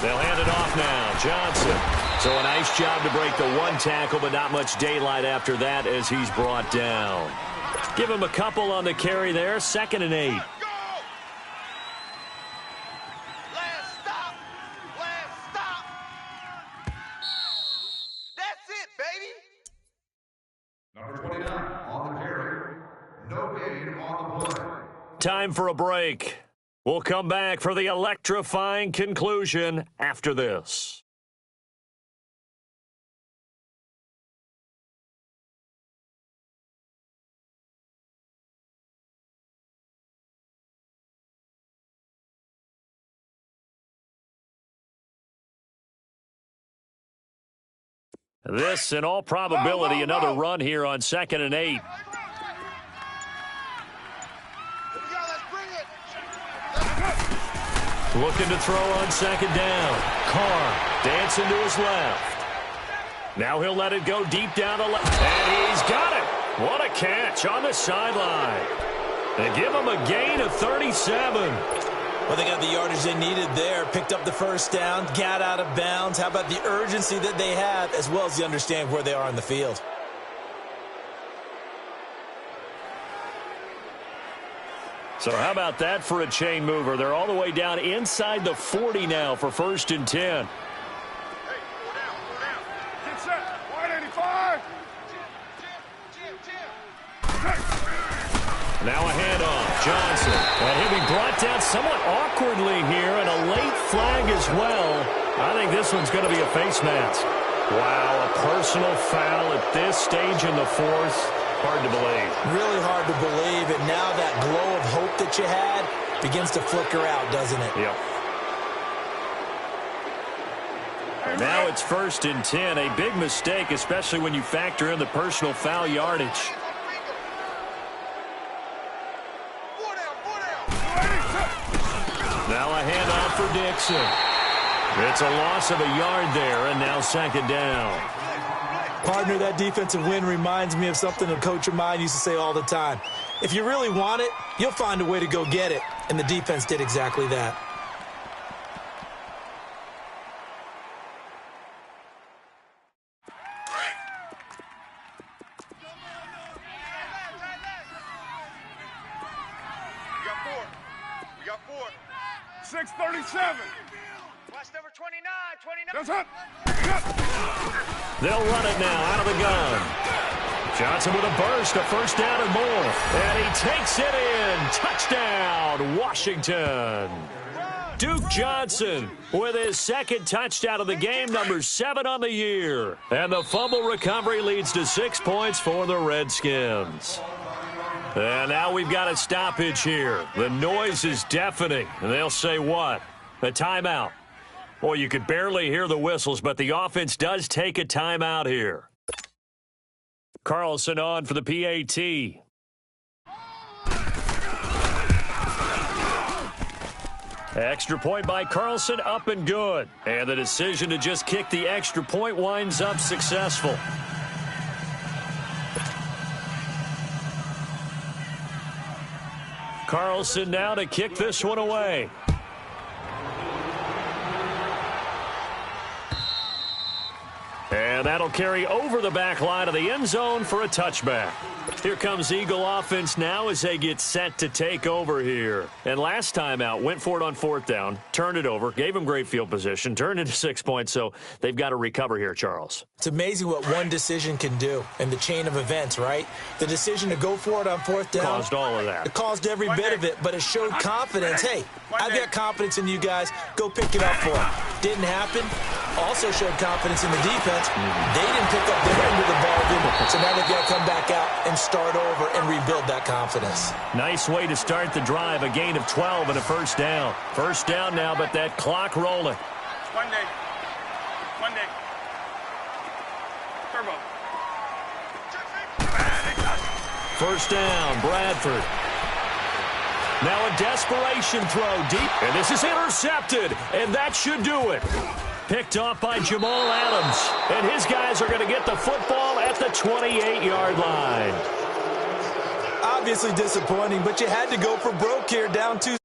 They'll hand it off now. Johnson. So a nice job to break the one tackle, but not much daylight after that as he's brought down. Give him a couple on the carry there. 2nd and 8. Last stop. Last stop. That's it, baby. Number 29 on the carry. No gain on the play. Time for a break. We'll come back for the electrifying conclusion after this. This, in all probability, another run here on 2nd and 8. Looking to throw on 2nd down. Carr dancing to his left. Now he'll let it go deep down the left. And he's got it. What a catch on the sideline. They give him a gain of 37. Well, they got the yardage they needed there. Picked up the first down, got out of bounds. How about the urgency that they have, as well as the understanding where they are on the field? So how about that for a chain mover? They're all the way down inside the 40 now for 1st and 10. Hey, go down, go down. Get set. Wide 85. Now a handoff. Johnson. And he'll be brought down somewhat awkwardly here, and a late flag as well. I think this one's going to be a face mask. Wow, a personal foul at this stage in the 4th. Hard to believe. Really hard to believe, and now that glow of hope that you had begins to flicker out, doesn't it? Yep. Now it's 1st and 10. A big mistake, especially when you factor in the personal foul yardage. Now a handoff for Dixon. It's a loss of a yard there, and now 2nd down. Partner, that defensive win reminds me of something a coach of mine used to say all the time. If you really want it, you'll find a way to go get it. And the defense did exactly that. We got 4. 6:37. Watch number 29. That's it. They'll run it now out of the gun. Johnson with a burst, a 1st down and more. And he takes it in. Touchdown, Washington. Duke Johnson with his 2nd touchdown of the game, number 7 on the year. And the fumble recovery leads to 6 points for the Redskins. And now we've got a stoppage here. The noise is deafening. And they'll say what? A timeout. Boy, you could barely hear the whistles, but the offense does take a timeout here. Carlson on for the PAT. Extra point by Carlson, up and good. And the decision to just kick the extra point winds up successful. Carlson now to kick this one away. And that'll carry over the back line of the end zone for a touchback. Here comes Eagle offense now as they get set to take over here. And last time out, went for it on 4th down, turned it over, gave them great field position, turned into 6 points, so they've got to recover here, Charles. It's amazing what one decision can do in the chain of events, right? The decision to go for it on 4th down. Caused all of that. It caused every bit of it, but it showed confidence. Hey, I've got confidence in you guys. Go pick it up for them. Didn't happen. Also showed confidence in the defense. They didn't pick up their end of the bargain, so now they've got to come back out and start over and rebuild that confidence. Nice way to start the drive, a gain of 12 and a 1st down. 1st down now, but that clock rolling. Monday. Turbo. 1st down, Bradford. Now a desperation throw deep, and this is intercepted, and that should do it. Picked off by Jamal Adams, and his guys are going to get the football at the 28-yard line. Obviously disappointing, but you had to go for broke here, down 2.